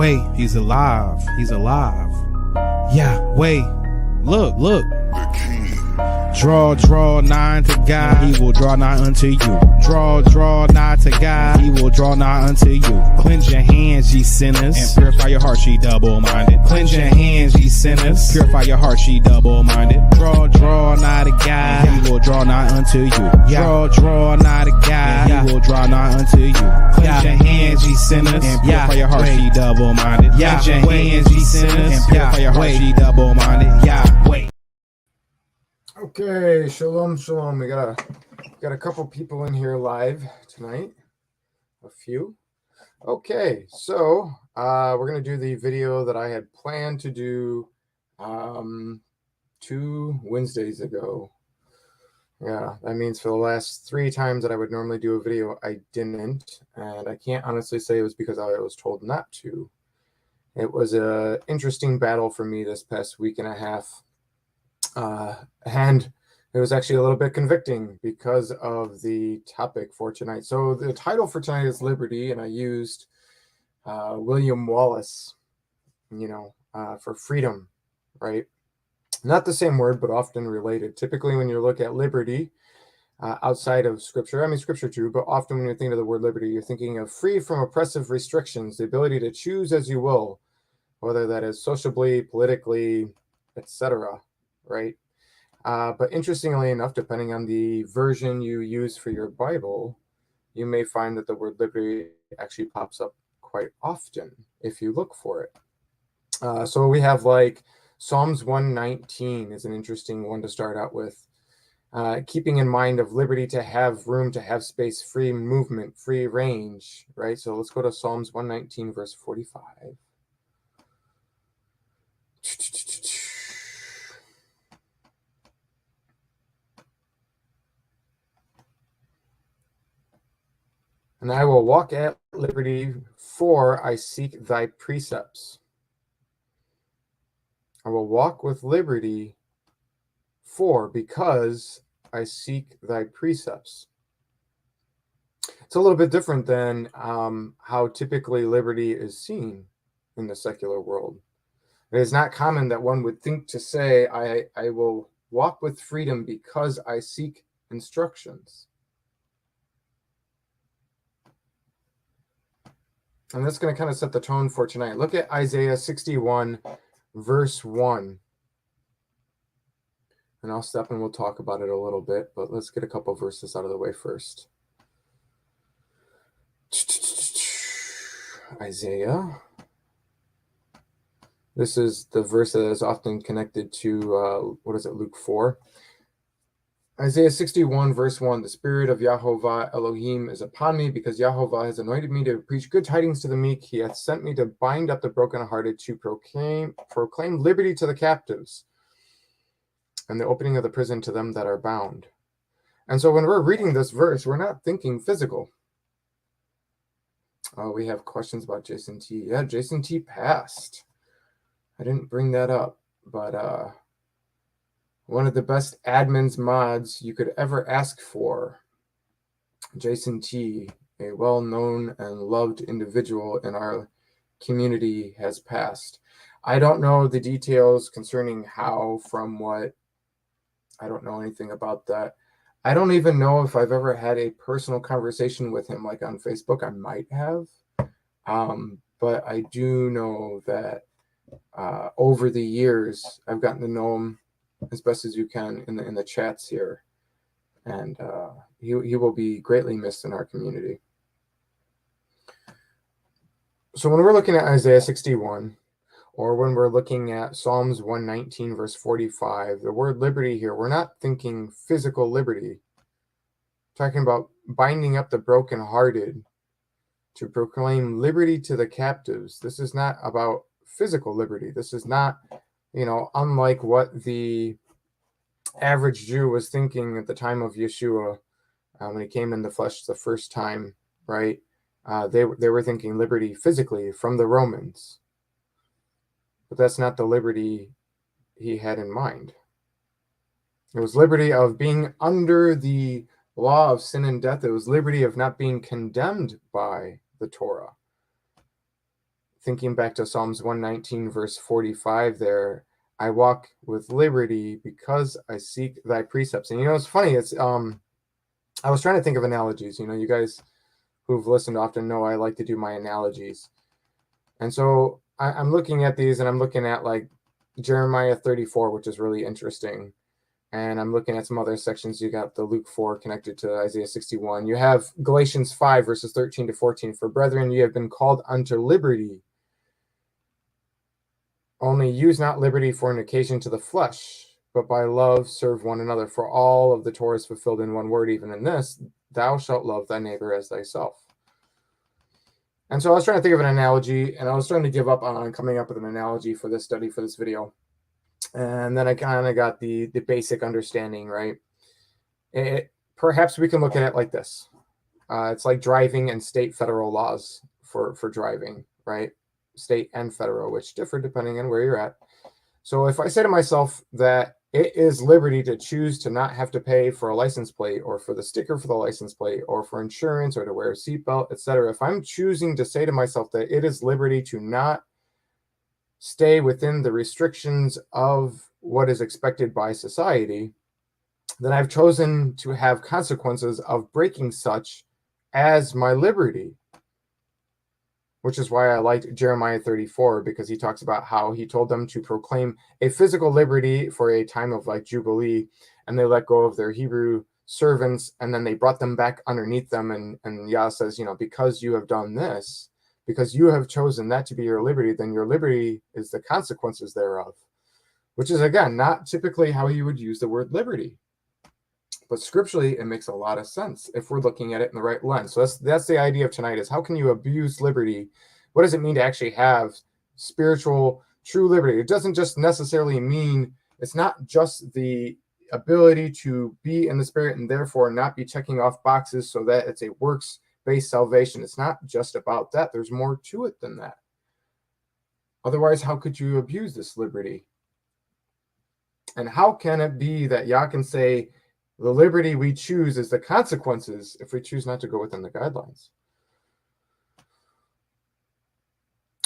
wait, he's alive. He's alive. Yeah, wait, look. Draw nigh to God, he will draw nigh unto you. Draw nigh to God, he will draw nigh unto you. Cleanse your hands, ye sinners, and purify your hearts, ye double-minded. Cleanse your hands, ye sinners, purify your hearts, ye double-minded. Draw nigh to God, he will draw nigh unto you. Draw nigh to God, he will draw nigh unto you. Cleanse your hands, ye sinners, and purify your hearts, ye double-minded. Cleanse your hands, ye sinners, and purify your hearts, ye double-minded. Wait. Okay, shalom. We got a couple people in here live tonight. A few. Okay, so we're gonna do the video that I had planned to do 2 Wednesdays ago. Yeah, that means for the last 3 times that I would normally do a video, I didn't, and I can't honestly say it was because I was told not to. It was an interesting battle for me this past week and a half. And it was actually a little bit convicting because of the topic for tonight. So the title for tonight is Liberty, and I used William Wallace, for freedom, right? Not the same word, but often related. Typically, when you look at liberty outside of Scripture, I mean Scripture too, but often when you're thinking of the word liberty, you're thinking of free from oppressive restrictions, the ability to choose as you will, whether that is sociably, politically, etc., right? But interestingly enough, depending on the version you use for your Bible, you may find that the word liberty actually pops up quite often if you look for it. So we have like Psalms 119 is an interesting one to start out with. Keeping in mind of liberty to have room, to have space, free movement, free range, right? So let's go to Psalms 119, verse 45. And I will walk at liberty, for I seek thy precepts. I will walk with liberty, because I seek thy precepts. It's a little bit different than how typically liberty is seen in the secular world. It is not common that one would think to say, I will walk with freedom because I seek instructions. And that's going to kind of set the tone for tonight. Look at Isaiah 61, verse 1. And I'll step and we'll talk about it a little bit, but let's get a couple verses out of the way first. Isaiah. This is the verse that is often connected to, Luke 4. Isaiah 61, verse 1, the Spirit of Yahovah Elohim is upon me, because Yahovah has anointed me to preach good tidings to the meek. He hath sent me to bind up the brokenhearted, to proclaim liberty to the captives, and the opening of the prison to them that are bound. And so when we're reading this verse, we're not thinking physical. Oh, we have questions about Jason T. Yeah, Jason T passed. I didn't bring that up, but one of the best admins mods you could ever ask for, Jason T, a well-known and loved individual in our community, has passed. I don't know the details concerning how, from what. I don't know anything about that. I don't even know if I've ever had a personal conversation with him, like on Facebook. I might have. But I do know that over the years, I've gotten to know him as best as you can in the chats here, and he will be greatly missed in our community. So when we're looking at Isaiah 61, or when we're looking at Psalms 119, verse 45, the word liberty here, we're not thinking physical liberty. We're talking about binding up the brokenhearted, to proclaim liberty to the captives. This is not about physical liberty. This is not, unlike what the average Jew was thinking at the time of Yeshua, when he came in the flesh the first time, right? They were thinking liberty physically from the Romans. But that's not the liberty he had in mind. It was liberty of being under the law of sin and death. It was liberty of not being condemned by the Torah. thinking back to Psalms 119, verse 45 there, I walk with liberty because I seek thy precepts. And it's funny, I was trying to think of analogies. You guys who've listened often know I like to do my analogies. And so I'm looking at these, and I'm looking at like Jeremiah 34, which is really interesting. And I'm looking at some other sections. You got the Luke 4 connected to Isaiah 61. You have Galatians 5, verses 13 to 14. For brethren, you have been called unto liberty. Only use not liberty for an occasion to the flesh, but by love serve one another. For all of the Torah is fulfilled in one word, even in this, thou shalt love thy neighbor as thyself. And so I was trying to think of an analogy, and I was trying to give up on coming up with an analogy for this study, for this video. And then I kind of got the basic understanding, right? Perhaps we can look at it like this. It's like driving and state federal laws for driving, right? State and federal, which differ depending on where you're at. So if I say to myself that it is liberty to choose to not have to pay for a license plate, or for the sticker for the license plate, or for insurance, or to wear a seatbelt, etc., if I'm choosing to say to myself that it is liberty to not stay within the restrictions of what is expected by society, then I've chosen to have consequences of breaking such as my liberty. Which is why I liked Jeremiah 34, because he talks about how he told them to proclaim a physical liberty for a time of like Jubilee, and they let go of their Hebrew servants, and then they brought them back underneath them. And Yah says, because you have done this, because you have chosen that to be your liberty, then your liberty is the consequences thereof. Which is, again, not typically how you would use the word liberty. But scripturally, it makes a lot of sense if we're looking at it in the right lens. So that's the idea of tonight, is how can you abuse liberty? What does it mean to actually have spiritual, true liberty? It doesn't just necessarily mean, it's not just the ability to be in the Spirit and therefore not be checking off boxes so that it's a works-based salvation. It's not just about that. There's more to it than that. Otherwise, how could you abuse this liberty? And how can it be that Yah can say, the liberty we choose is the consequences if we choose not to go within the guidelines?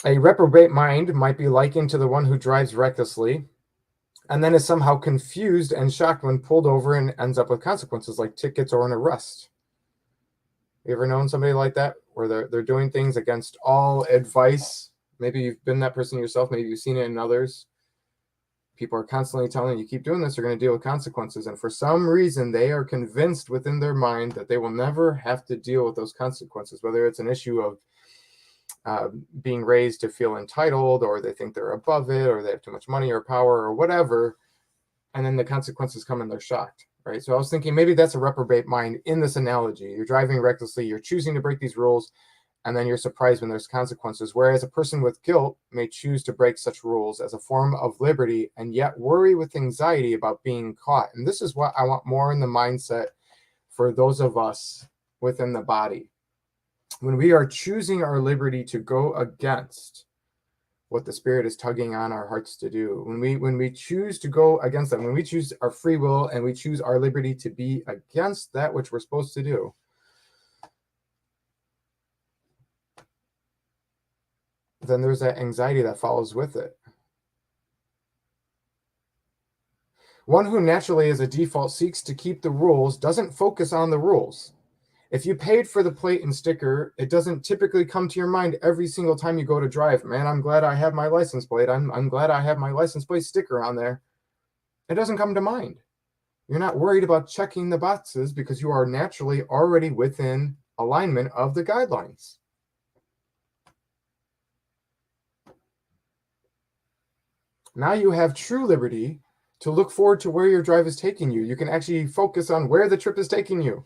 A reprobate mind might be likened to the one who drives recklessly and then is somehow confused and shocked when pulled over and ends up with consequences like tickets or an arrest. You ever known somebody like that, where they're doing things against all advice? Maybe you've been that person yourself. Maybe you've seen it in others. People are constantly telling you, keep doing this, you're going to deal with consequences. And for some reason, they are convinced within their mind that they will never have to deal with those consequences, whether it's an issue of being raised to feel entitled, or they think they're above it, or they have too much money or power or whatever. And then the consequences come and they're shocked, right? So I was thinking maybe that's a reprobate mind in this analogy. You're driving recklessly, you're choosing to break these rules, and then you're surprised when there's consequences. Whereas a person with guilt may choose to break such rules as a form of liberty and yet worry with anxiety about being caught. And this is what I want more in the mindset for those of us within the body. When we are choosing our liberty to go against what the Spirit is tugging on our hearts to do, when we choose to go against that, when we choose our free will and we choose our liberty to be against that which we're supposed to do, then there's that anxiety that follows with it. One who naturally as a default seeks to keep the rules doesn't focus on the rules. If you paid for the plate and sticker, it doesn't typically come to your mind every single time you go to drive. Man, I'm glad I have my license plate. I'm glad I have my license plate sticker on there. It doesn't come to mind. You're not worried about checking the boxes because you are naturally already within alignment of the guidelines. Now you have true liberty to look forward to where your drive is taking you. You can actually focus on where the trip is taking you.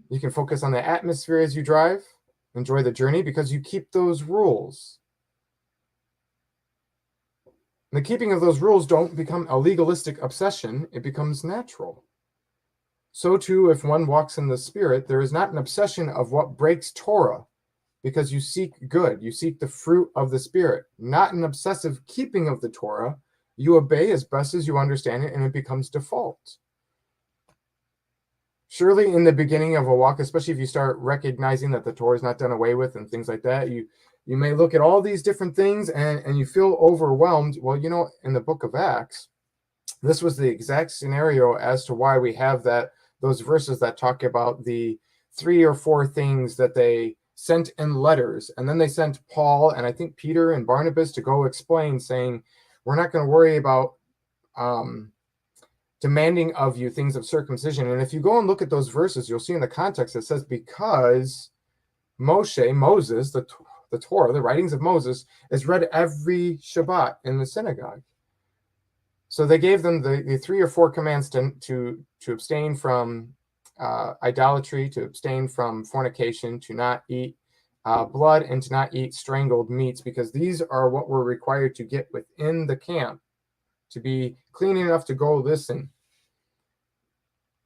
You can focus on the atmosphere as you drive, enjoy the journey because you keep those rules. And the keeping of those rules don't become a legalistic obsession, it becomes natural. So too, if one walks in the Spirit, there is not an obsession of what breaks Torah, because you seek good, you seek the fruit of the Spirit, not an obsessive keeping of the Torah. You obey as best as you understand it, and it becomes default. Surely in the beginning of a walk, especially if you start recognizing that the Torah is not done away with and things like that, you You may look at all these different things and you feel overwhelmed. Well, in the book of Acts, this was the exact scenario as to why we have those verses that talk about the 3 or 4 things that they sent in letters. And then they sent Paul and I think Peter and Barnabas to go explain, saying, we're not going to worry about demanding of you things of circumcision. And if you go and look at those verses, you'll see in the context it says, because Moses, the Torah, the writings of Moses, is read every Shabbat in the synagogue. So they gave them the 3 or 4 commands to abstain from idolatry, to abstain from fornication, to not eat blood, and to not eat strangled meats, because these are what we're required to get within the camp to be clean enough to go listen.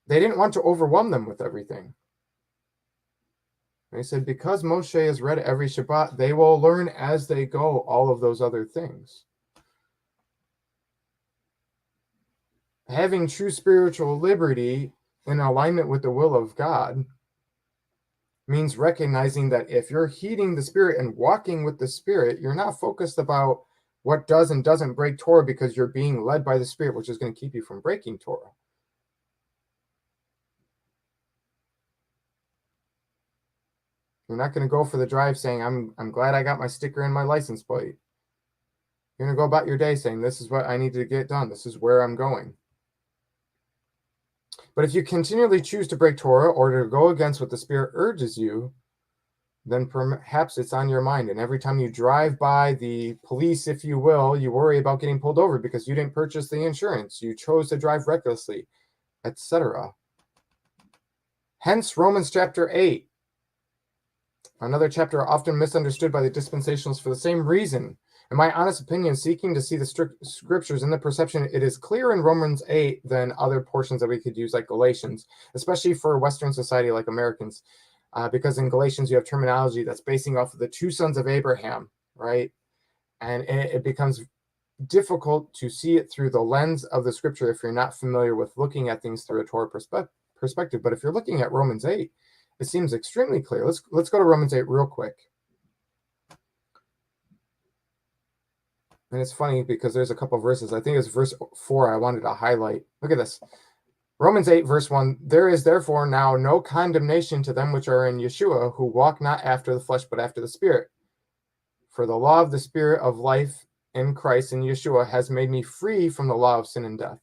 They didn't want to overwhelm them with everything. They said, because Moshe has read every Shabbat, they will learn as they go all of those other things. Having true spiritual liberty in alignment with the will of God means recognizing that if you're heeding the Spirit and walking with the Spirit, you're not focused about what does and doesn't break Torah, because you're being led by the Spirit, which is going to keep you from breaking Torah. You're not going to go for the drive saying, I'm glad I got my sticker and my license plate. You're going to go about your day saying, this is what I need to get done. This is where I'm going. But if you continually choose to break Torah or to go against what the Spirit urges you, then perhaps it's on your mind. And every time you drive by the police, if you will, you worry about getting pulled over because you didn't purchase the insurance, you chose to drive recklessly, etc. Hence, Romans chapter 8. Another chapter often misunderstood by the dispensationalists for the same reason. In my honest opinion, seeking to see the scriptures in the perception, it is clearer in Romans 8 than other portions that we could use, like Galatians, especially for Western society like Americans, because in Galatians you have terminology that's basing off of the 2 sons of Abraham, right? And it becomes difficult to see it through the lens of the scripture if you're not familiar with looking at things through a Torah perspective. But if you're looking at Romans 8, it seems extremely clear. Let's go to Romans 8 real quick. And it's funny because there's a couple of verses. I think it's verse 4 I wanted to highlight. Look at this. Romans 8, verse 1. There is therefore now no condemnation to them which are in Yeshua, who walk not after the flesh, but after the Spirit. For the law of the Spirit of life in Christ, in Yeshua, has made me free from the law of sin and death.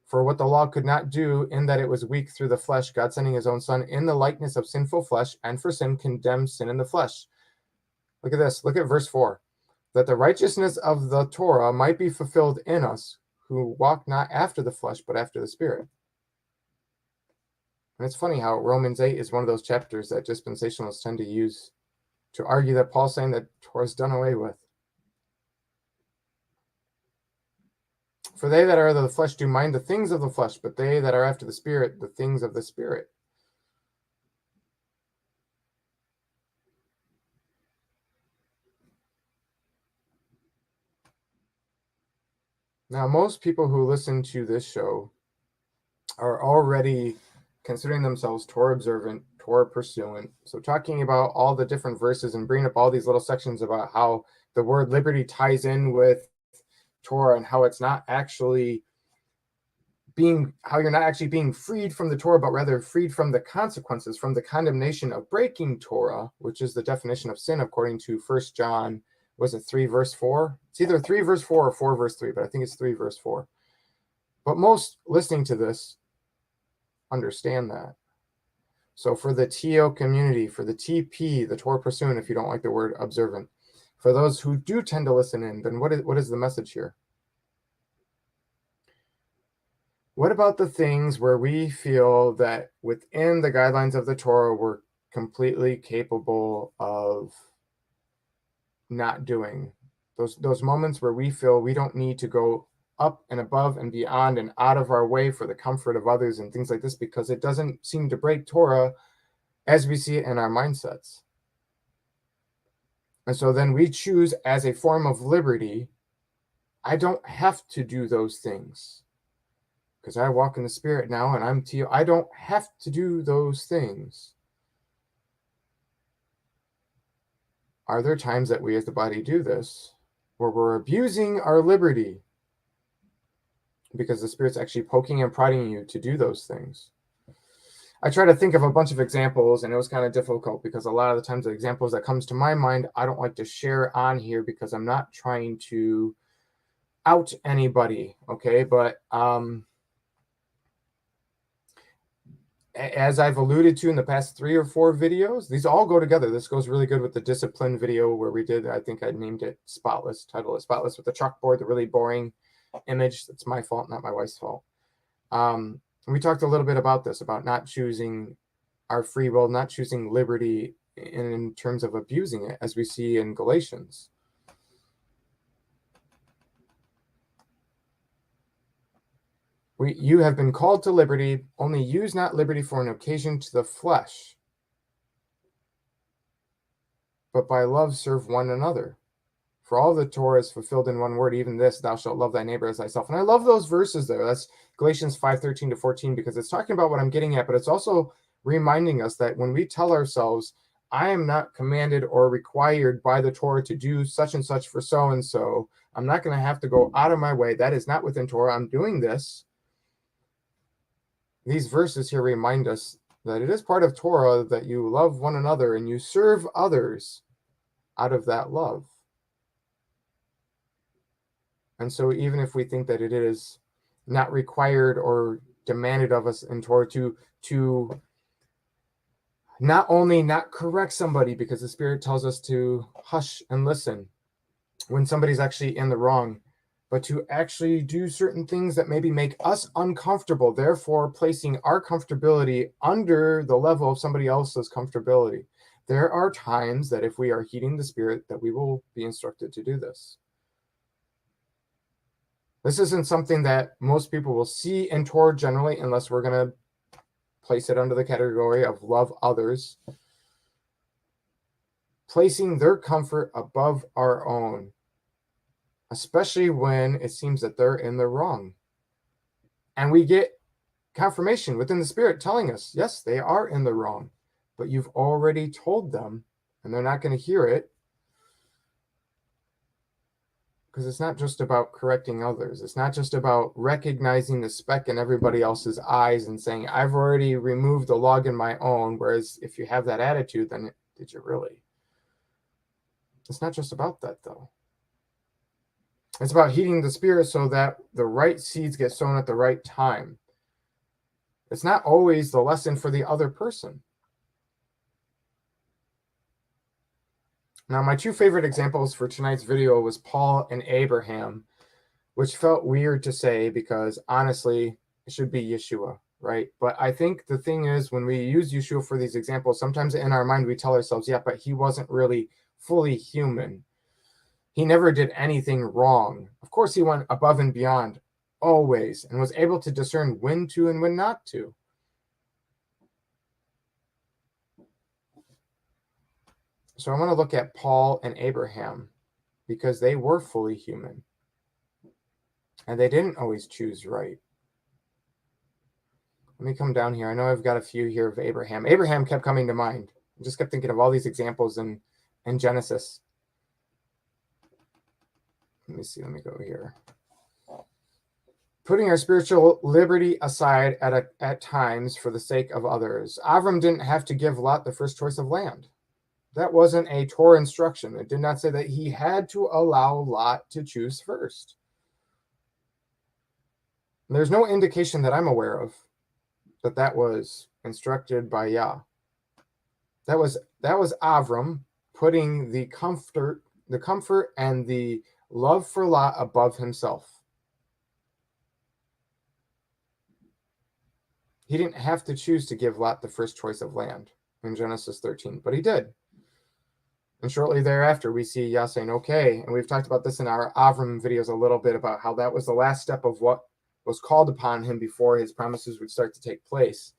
For what the law could not do, in that it was weak through the flesh, God sending his own Son in the likeness of sinful flesh, and for sin condemned sin in the flesh. Look at this. Look at verse 4. That the righteousness of the Torah might be fulfilled in us, who walk not after the flesh, but after the Spirit. And it's funny how Romans 8 is one of those chapters that dispensationalists tend to use to argue that Paul's saying that Torah is done away with. For they that are of the flesh do mind the things of the flesh, but they that are after the Spirit, the things of the Spirit. Now, most people who listen to this show are already considering themselves Torah observant, Torah pursuant. So talking about all the different verses and bringing up all these little sections about how the word liberty ties in with Torah and how it's not actually how you're not actually being freed from the Torah, but rather freed from the consequences, from the condemnation of breaking Torah, which is the definition of sin according to 1 John, was it 3 verse 4? It's either 3 verse 4 or 4 verse 3, but I think it's 3 verse 4. But most listening to this understand that. So for the TO community, for the TP, the Torah pursuant, if you don't like the word observant, for those who do tend to listen in, then what is the message here? What about the things where we feel that within the guidelines of the Torah we're completely capable of not doing? Those moments where we feel we don't need to go up and above and beyond and out of our way for the comfort of others and things like this, because it doesn't seem to break Torah as we see it in our mindsets. And so then we choose as a form of liberty, I don't have to do those things because I walk in the Spirit now and I'm TO. I don't have to do those things. Are there times that we as the body do this where we're abusing our liberty because the Spirit's actually poking and prodding you to do those things? I try to think of a bunch of examples, and it was kind of difficult because a lot of the times the examples that comes to my mind, I don't like to share on here because I'm not trying to out anybody, okay? But as I've alluded to in the past 3 or 4 videos, these all go together. This goes really good with the discipline video where we did, I think I named it Spotless, title it Spotless, with the chalkboard, the really boring image. That's my fault, not my wife's fault. We talked a little bit about this, about not choosing our free will, not choosing liberty in terms of abusing it, as we see in Galatians. You have been called to liberty, only use not liberty for an occasion to the flesh, but by love serve one another. For all the Torah is fulfilled in one word, even this, thou shalt love thy neighbor as thyself. And I love those verses there. That's Galatians 5:13-14, because it's talking about what I'm getting at, but it's also reminding us that when we tell ourselves, I am not commanded or required by the Torah to do such and such for so-and-so, I'm not going to have to go out of my way. That is not within Torah. I'm doing this. These verses here remind us that it is part of Torah that you love one another and you serve others out of that love. And so even if we think that it is not required or demanded of us in Torah to not only not correct somebody, because the Spirit tells us to hush and listen when somebody's actually in the wrong, but to actually do certain things that maybe make us uncomfortable, therefore placing our comfortability under the level of somebody else's comfortability. There are times that if we are heeding the Spirit, that we will be instructed to do this. This isn't something that most people will see in Torah generally, unless we're going to place it under the category of love others, placing their comfort above our own, especially when it seems that they're in the wrong. And we get confirmation within the Spirit telling us, yes, they are in the wrong, but you've already told them and they're not going to hear it. Because it's not just about correcting others. It's not just about recognizing the speck in everybody else's eyes and saying, I've already removed the log in my own. Whereas if you have that attitude, then did you really? It's not just about that, though. It's about heeding the Spirit so that the right seeds get sown at the right time. It's not always the lesson for the other person. Now, my 2 favorite examples for tonight's video was Paul and Abraham, which felt weird to say because honestly, it should be Yeshua, right? But I think the thing is, when we use Yeshua for these examples, sometimes in our mind we tell ourselves, yeah, but he wasn't really fully human. He never did anything wrong. Of course, he went above and beyond always and was able to discern when to and when not to. So I want to look at Paul and Abraham because they were fully human and they didn't always choose right. Let me come down here. I know I've got a few here of Abraham. Abraham kept coming to mind. I just kept thinking of all these examples in Genesis. Let me see. Let me go here. Putting our spiritual liberty aside at times for the sake of others. Avram didn't have to give Lot the first choice of land. That wasn't a Torah instruction. It did not say that he had to allow Lot to choose first. There's no indication that I'm aware of that was instructed by Yah. That was Avram putting the comfort and the love for Lot above himself. He didn't have to choose to give Lot the first choice of land in Genesis 13, but he did. And shortly thereafter, we see Yah saying, okay, and we've talked about this in our Avram videos a little bit about how that was the last step of what was called upon him before his promises would start to take place.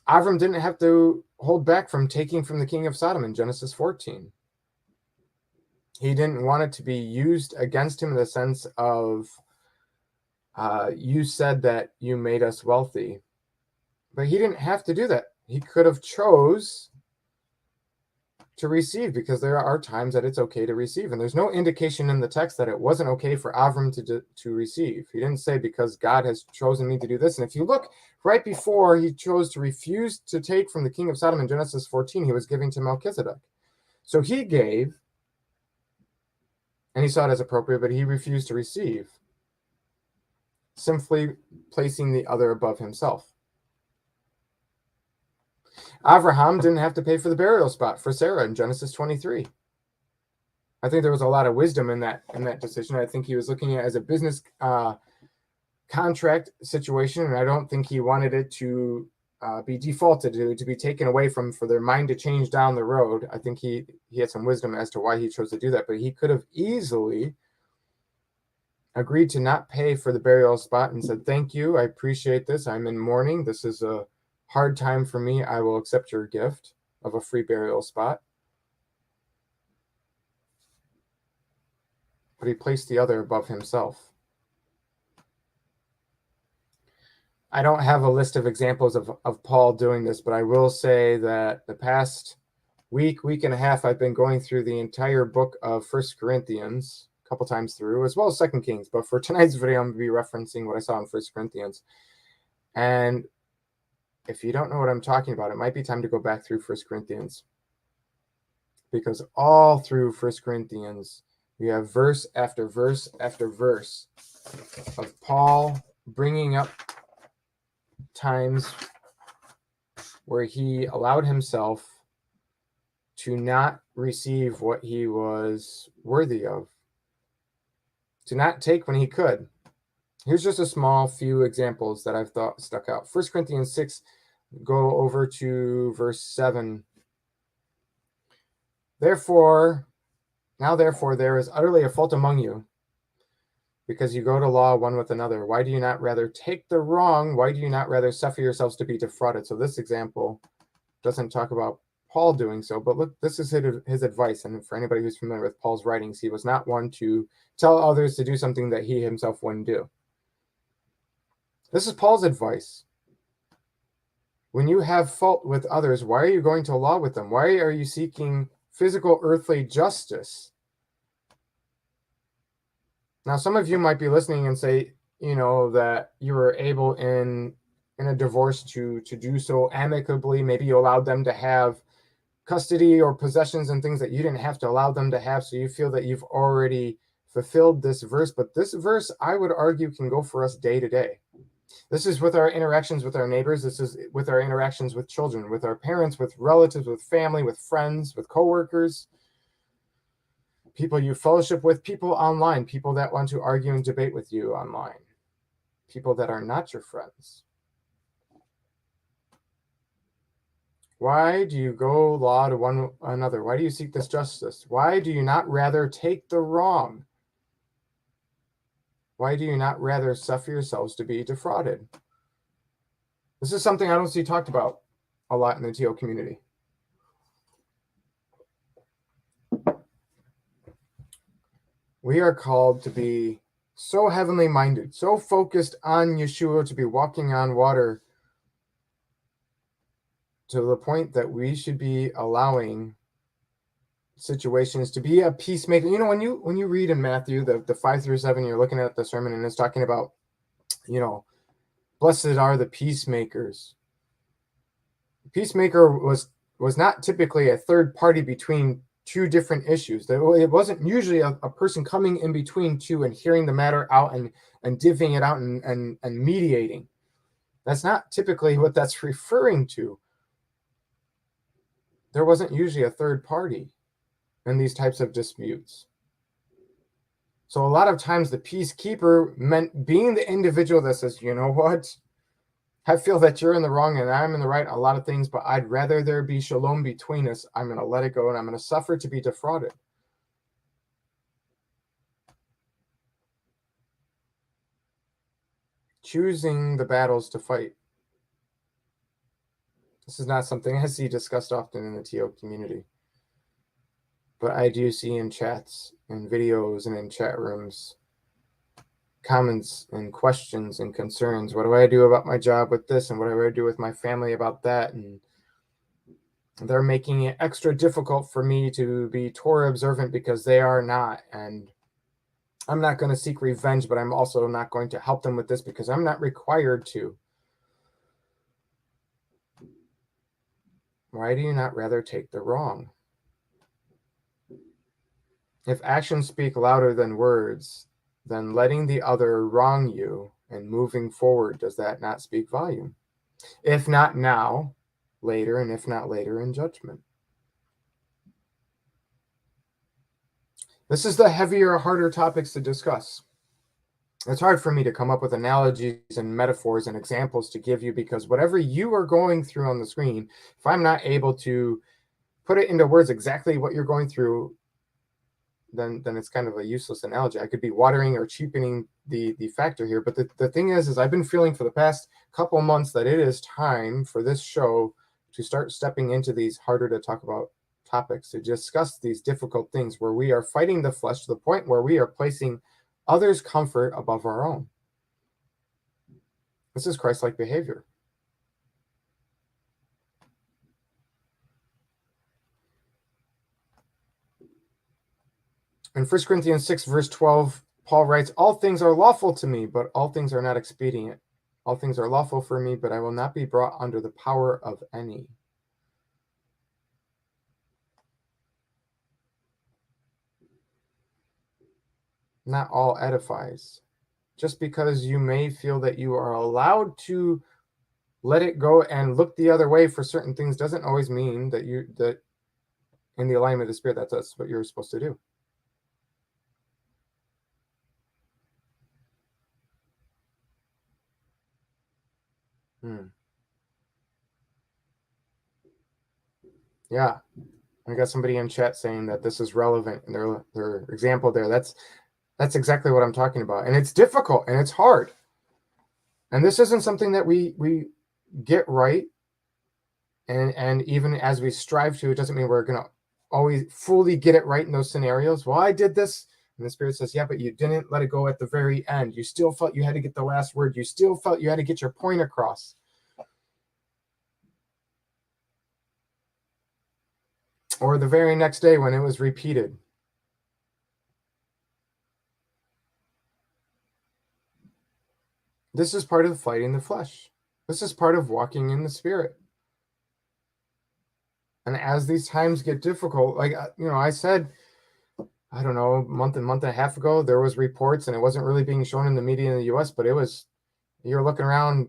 Avram didn't have to hold back from taking from the king of Sodom in Genesis 14. He didn't want it to be used against him in the sense of, you said that you made us wealthy. But he didn't have to do that. He could have chose to receive, because there are times that it's okay to receive. And there's no indication in the text that it wasn't okay for Avram to receive. He didn't say, because God has chosen me to do this. And if you look right before he chose to refuse to take from the king of Sodom in Genesis 14, he was giving to Melchizedek. So he gave, and he saw it as appropriate, but he refused to receive, simply placing the other above himself. Abraham didn't have to pay for the burial spot for Sarah in Genesis 23. I think there was a lot of wisdom in that decision. I think he was looking at it as a business contract situation, and I don't think he wanted it to be defaulted to be taken away from, for their mind to change down the road. I think he had some wisdom as to why he chose to do that, but he could have easily agreed to not pay for the burial spot and said, thank you, I appreciate this, I'm in mourning, this is a hard time for me, I will accept your gift of a free burial spot. But he placed the other above himself. I don't have a list of examples of Paul doing this, but I will say that the past week and a half, I've been going through the entire book of 1 Corinthians a couple times through, as well as 2 Kings. But for tonight's video, I'm going to be referencing what I saw in 1 Corinthians. And if you don't know what I'm talking about, it might be time to go back through 1 Corinthians. Because all through 1 Corinthians, you have verse after verse after verse of Paul bringing up times where he allowed himself to not receive what he was worthy of, to not take when he could. Here's just a small few examples that I've thought stuck out. 1 Corinthians 6, go over to verse 7. Therefore, there is utterly a fault among you, because you go to law one with another. Why do you not rather take the wrong? Why do you not rather suffer yourselves to be defrauded? So this example doesn't talk about Paul doing so, but look, this is his advice. And for anybody who's familiar with Paul's writings, he was not one to tell others to do something that he himself wouldn't do. This is Paul's advice. When you have fault with others, why are you going to law with them? Why are you seeking physical earthly justice? Now, some of you might be listening and say, that you were able in a divorce to do so amicably. Maybe you allowed them to have custody or possessions and things that you didn't have to allow them to have. So you feel that you've already fulfilled this verse. But this verse, I would argue, can go for us day to day. This is with our interactions with our neighbors. This is with our interactions with children, with our parents, with relatives, with family, with friends, with coworkers, people you fellowship with, people online, people that want to argue and debate with you online, people that are not your friends. Why do you go law to one another? Why do you seek this justice? Why do you not rather take the wrong? Why do you not rather suffer yourselves to be defrauded? This is something I don't see talked about a lot in the TO community. We are called to be so heavenly minded, so focused on Yeshua, to be walking on water, to the point that we should be allowing situations to be a peacemaker. When you read in Matthew the 5 through 7, you're looking at the sermon and it's talking about, blessed are the peacemakers. Peacemaker was not typically a third party between two different issues. It wasn't usually a person coming in between two and hearing the matter out and divvying it out and mediating. That's not typically what that's referring to. There wasn't usually a third party in these types of disputes. So a lot of times the peacekeeper meant being the individual that says, you know what? I feel that you're in the wrong and I'm in the right, a lot of things, but I'd rather there be shalom between us. I'm going to let it go and I'm going to suffer to be defrauded. Choosing the battles to fight. This is not something I see discussed often in the TO community, but I do see in chats and videos and in chat rooms comments and questions and concerns. What do I do about my job with this? And what do I do with my family about that? And They're making it extra difficult for me to be Torah observant because they are not. And I'm not going to seek revenge, but I'm also not going to help them with this because I'm not required to. Why do you not rather take the wrong? If actions speak louder than words, then letting the other wrong you and moving forward, does that not speak volume? If not now, later, and if not later, in judgment. This is the heavier, harder topics to discuss. It's hard for me to come up with analogies and metaphors and examples to give you because whatever you are going through on the screen, if I'm not able to put it into words exactly what you're going through, then it's kind of a useless analogy. I could be watering or cheapening the factor here. But the thing is I've been feeling for the past couple months that it is time for this show to start stepping into these harder to talk about topics, to discuss these difficult things where we are fighting the flesh to the point where we are placing others' comfort above our own. This is Christ-like behavior. In 1 Corinthians 6, verse 12, Paul writes, all things are lawful to me, but all things are not expedient. All things are lawful for me, but I will not be brought under the power of any. Not all edifies. Just because you may feel that you are allowed to let it go and look the other way for certain things doesn't always mean that that in the alignment of the Spirit, that's what you're supposed to do. Yeah, I got somebody in chat saying that this is relevant and their example there. That's exactly what I'm talking about. And it's difficult and it's hard. And this isn't something that we get right. And even as we strive to, it doesn't mean we're going to always fully get it right in those scenarios. Well, I did this. And the Spirit says, yeah, but you didn't let it go at the very end. You still felt you had to get the last word. You still felt you had to get your point across. Or the very next day when it was repeated. This is part of fighting the flesh. This is part of walking in the Spirit. And as these times get difficult, like, I said, I don't know, a month and a half ago, there was reports, and it wasn't really being shown in the media in the US, but you're looking around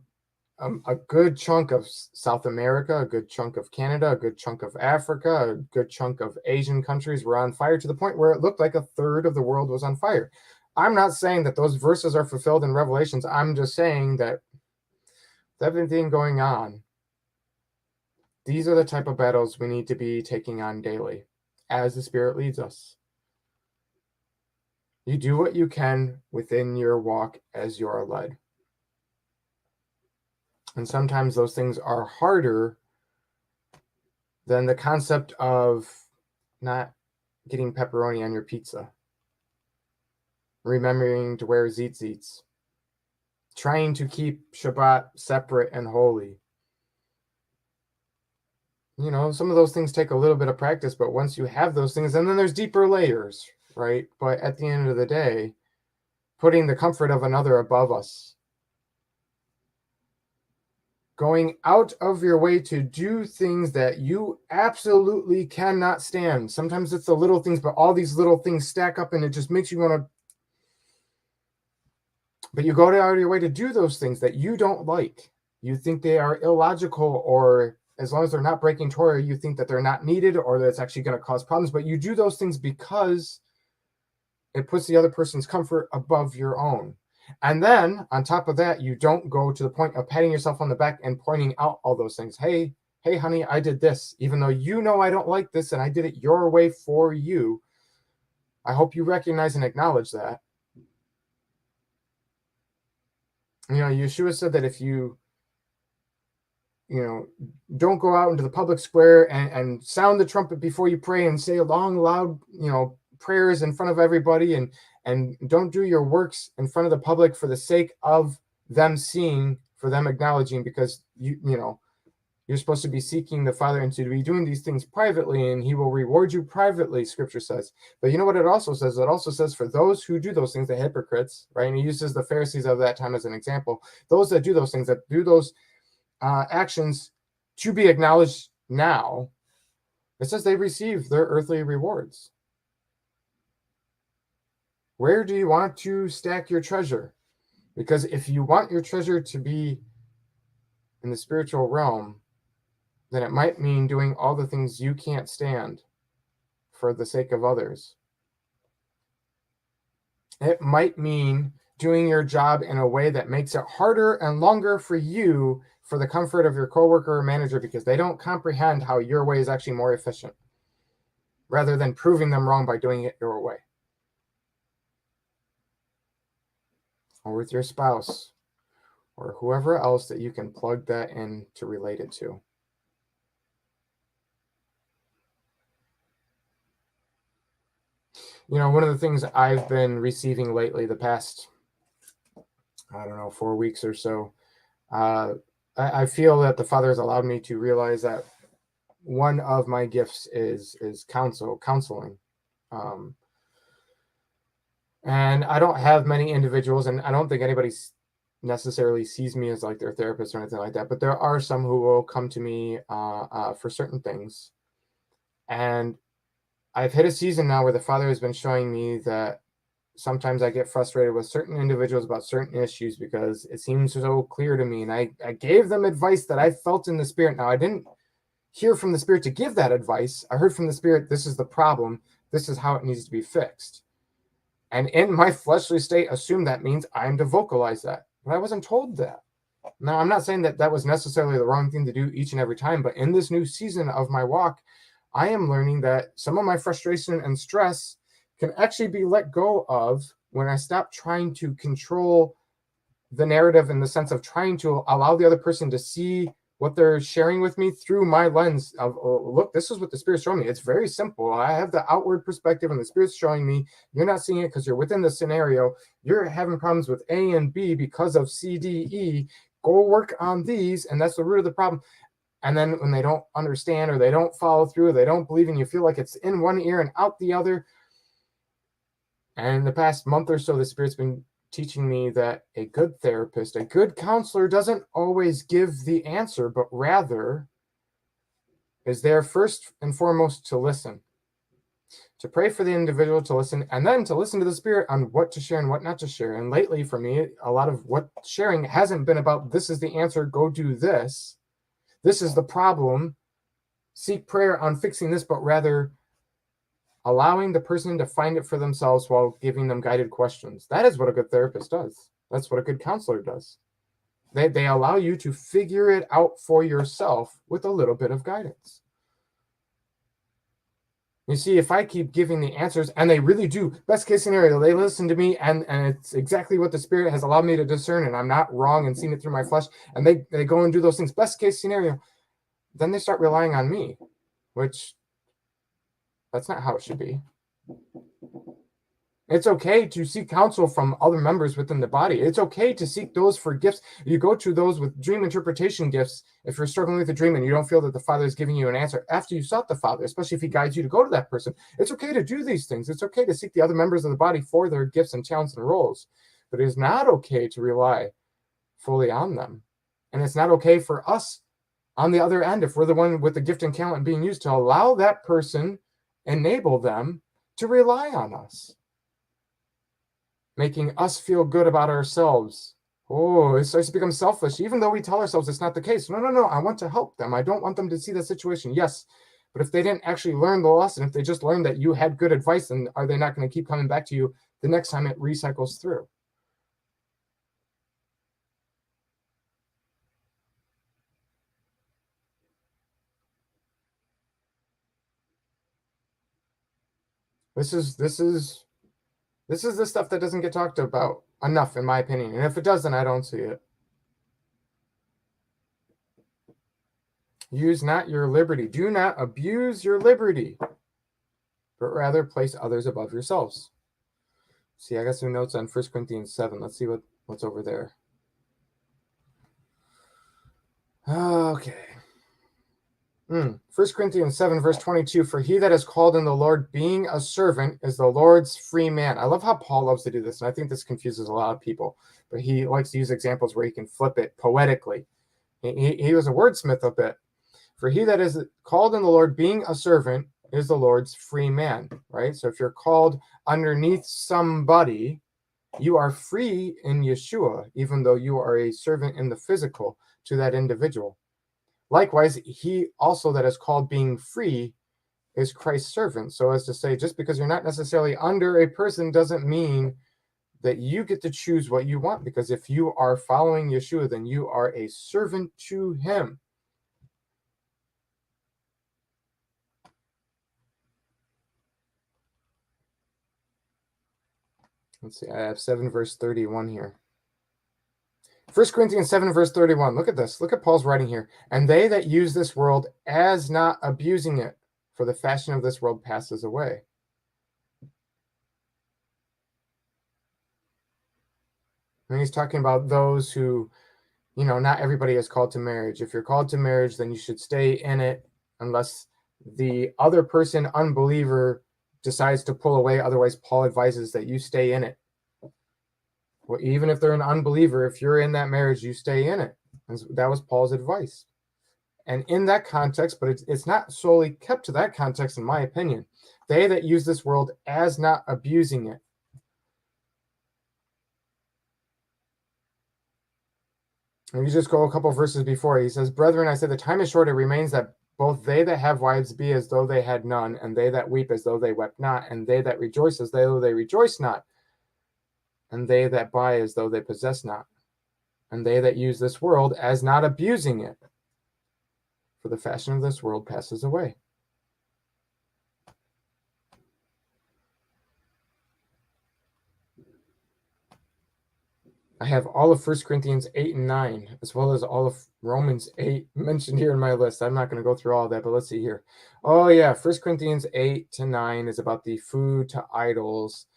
a good chunk of South America, a good chunk of Canada, a good chunk of Africa, a good chunk of Asian countries were on fire to the point where it looked like a third of the world was on fire. I'm not saying that those verses are fulfilled in Revelations. I'm just saying that with everything going on, these are the type of battles we need to be taking on daily as the Spirit leads us. You do what you can within your walk as you are led. And sometimes those things are harder than the concept of not getting pepperoni on your pizza, remembering to wear tzitzits, trying to keep Shabbat separate and holy. Some of those things take a little bit of practice, but once you have those things, and then there's deeper layers, right? But at the end of the day, putting the comfort of another above us, going out of your way to do things that you absolutely cannot stand. Sometimes it's the little things, but all these little things stack up and it just makes you want to. But you go out of your way to do those things that you don't like. You think they are illogical, or as long as they're not breaking Torah, you think that they're not needed or that it's actually going to cause problems. But you do those things because it puts the other person's comfort above your own. And then on top of that, you don't go to the point of patting yourself on the back and pointing out all those things. Hey, honey, I did this, even though I don't like this and I did it your way for you. I hope you recognize and acknowledge that. Yeshua said that if you don't go out into the public square and sound the trumpet before you pray and say long, loud, prayers in front of everybody, and don't do your works in front of the public for the sake of them seeing, for them acknowledging, because You're supposed to be seeking the Father and to be doing these things privately, and he will reward you privately, scripture says. But you know what it also says? It also says for those who do those things, the hypocrites, right? And he uses the Pharisees of that time as an example. Those that do those things, that do those actions to be acknowledged now, it says they receive their earthly rewards. Where do you want to stack your treasure? Because if you want your treasure to be in the spiritual realm, then it might mean doing all the things you can't stand for the sake of others. It might mean doing your job in a way that makes it harder and longer for you for the comfort of your coworker or manager, because they don't comprehend how your way is actually more efficient, rather than proving them wrong by doing it your way. Or with your spouse, or whoever else that you can plug that in to relate it to. You know, one of the things I've been receiving lately, the past, 4 weeks or so, I feel that the Father has allowed me to realize that one of my gifts is counseling. And I don't have many individuals, and I don't think anybody necessarily sees me as like their therapist or anything like that, but there are some who will come to me for certain things. And I've hit a season now where the Father has been showing me that sometimes I get frustrated with certain individuals about certain issues because it seems so clear to me. And I gave them advice that I felt in the Spirit. Now, I didn't hear from the Spirit to give that advice. I heard from the Spirit, this is the problem. This is how it needs to be fixed. And in my fleshly state, assume that means I'm to vocalize that. But I wasn't told that. Now, I'm not saying that that was necessarily the wrong thing to do each and every time, but in this new season of my walk, I am learning that some of my frustration and stress can actually be let go of when I stop trying to control the narrative, in the sense of trying to allow the other person to see what they're sharing with me through my lens of, oh, look, this is what the Spirit's showing me. It's very simple. I have the outward perspective and the Spirit's showing me. You're not seeing it because you're within the scenario. You're having problems with A and B because of C, D, E. Go work on these, and that's the root of the problem. And then when they don't understand, or they don't follow through, or they don't believe, and you feel like it's in one ear and out the other. And in the past month or so, the Spirit's been teaching me that a good therapist, a good counselor, doesn't always give the answer, but rather is there first and foremost to listen, to pray for the individual, to listen, and then to listen to the Spirit on what to share and what not to share. And lately for me, a lot of what sharing hasn't been about, this is the answer, go do this. This is the problem, seek prayer on fixing this, but rather allowing the person to find it for themselves while giving them guided questions. That is what a good therapist does. That's what a good counselor does. They allow you to figure it out for yourself with a little bit of guidance. You see, if I keep giving the answers, and they really do, best case scenario, they listen to me, and it's exactly what the Spirit has allowed me to discern, and I'm not wrong and seeing it through my flesh, and they go and do those things, best case scenario, then they start relying on me, which that's not how it should be. It's okay to seek counsel from other members within the body. It's okay to seek those for gifts. You go to those with dream interpretation gifts if you're struggling with a dream and you don't feel that the Father is giving you an answer after you sought the Father, especially if he guides you to go to that person. It's okay to do these things. It's okay to seek the other members of the body for their gifts and talents and roles. But it is not okay to rely fully on them. And it's not okay for us on the other end, if we're the one with the gift and talent being used, to allow that person, enable them to rely on us, making us feel good about ourselves. Oh, it starts to become selfish, even though we tell ourselves it's not the case. No, I want to help them. I don't want them to see the situation. Yes, but if they didn't actually learn the lesson, if they just learned that you had good advice, then are they not going to keep coming back to you the next time it recycles through? This is the stuff that doesn't get talked about enough, in my opinion. And if it does, then I don't see it. Use not your liberty. Do not abuse your liberty, but rather place others above yourselves. See, I got some notes on 1 Corinthians 7. Let's see what's over there. Okay. 1 Corinthians 7, verse 22, for he that is called in the Lord being a servant is the Lord's free man. I love how Paul loves to do this, and I think this confuses a lot of people, but he likes to use examples where he can flip it poetically. He was a wordsmith a bit. For he that is called in the Lord being a servant is the Lord's free man, right? So if you're called underneath somebody, you are free in Yeshua, even though you are a servant in the physical to that individual. Likewise, he also that is called being free is Christ's servant. So as to say, just because you're not necessarily under a person doesn't mean that you get to choose what you want, because if you are following Yeshua, then you are a servant to him. Let's see, I have 7 verse 31 here. 1 Corinthians 7 verse 31. Look at this. Look at Paul's writing here. And they that use this world as not abusing it, for the fashion of this world passes away. And he's talking about those who, not everybody is called to marriage. If you're called to marriage, then you should stay in it unless the other person, unbeliever, decides to pull away. Otherwise, Paul advises that you stay in it. Well, even if they're an unbeliever, if you're in that marriage, you stay in it. And that was Paul's advice. And in that context, but it's not solely kept to that context, in my opinion. They that use this world as not abusing it. And you just go a couple verses before. He says, brethren, I say the time is short. It remains that both they that have wives be as though they had none, and they that weep as though they wept not, and they that rejoice as though they rejoice not, and they that buy as though they possess not, and they that use this world as not abusing it. For the fashion of this world passes away. I have all of 1 Corinthians 8 and 9, as well as all of Romans 8 mentioned here in my list. I'm not going to go through all of that, but let's see here. Oh, yeah, 1 Corinthians 8 to 9 is about the food to idols.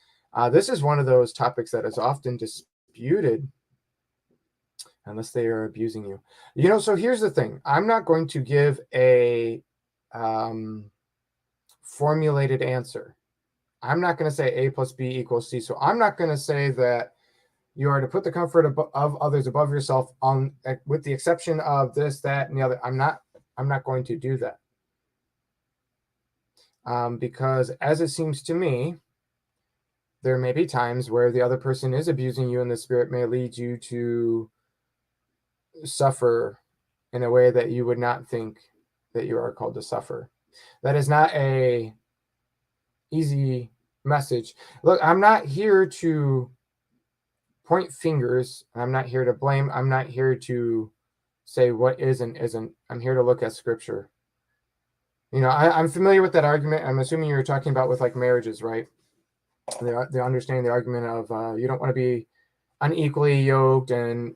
This is one of those topics that is often disputed, unless they are abusing you. So here's the thing. I'm not going to give a formulated answer. I'm not going to say A plus B equals C. So I'm not going to say that you are to put the comfort of others above yourself, with the exception of this, that, and the other. I'm not going to do that. Because as it seems to me, there may be times where the other person is abusing you, and the Spirit may lead you to suffer in a way that you would not think that you are called to suffer. That is not a easy message. Look, I'm not here to point fingers. I'm not here to blame. I'm not here to say what is and isn't. I'm here to look at Scripture. I'm familiar with that argument. I'm assuming you're talking about with like marriages, right? They're understanding the argument of you don't want to be unequally yoked, and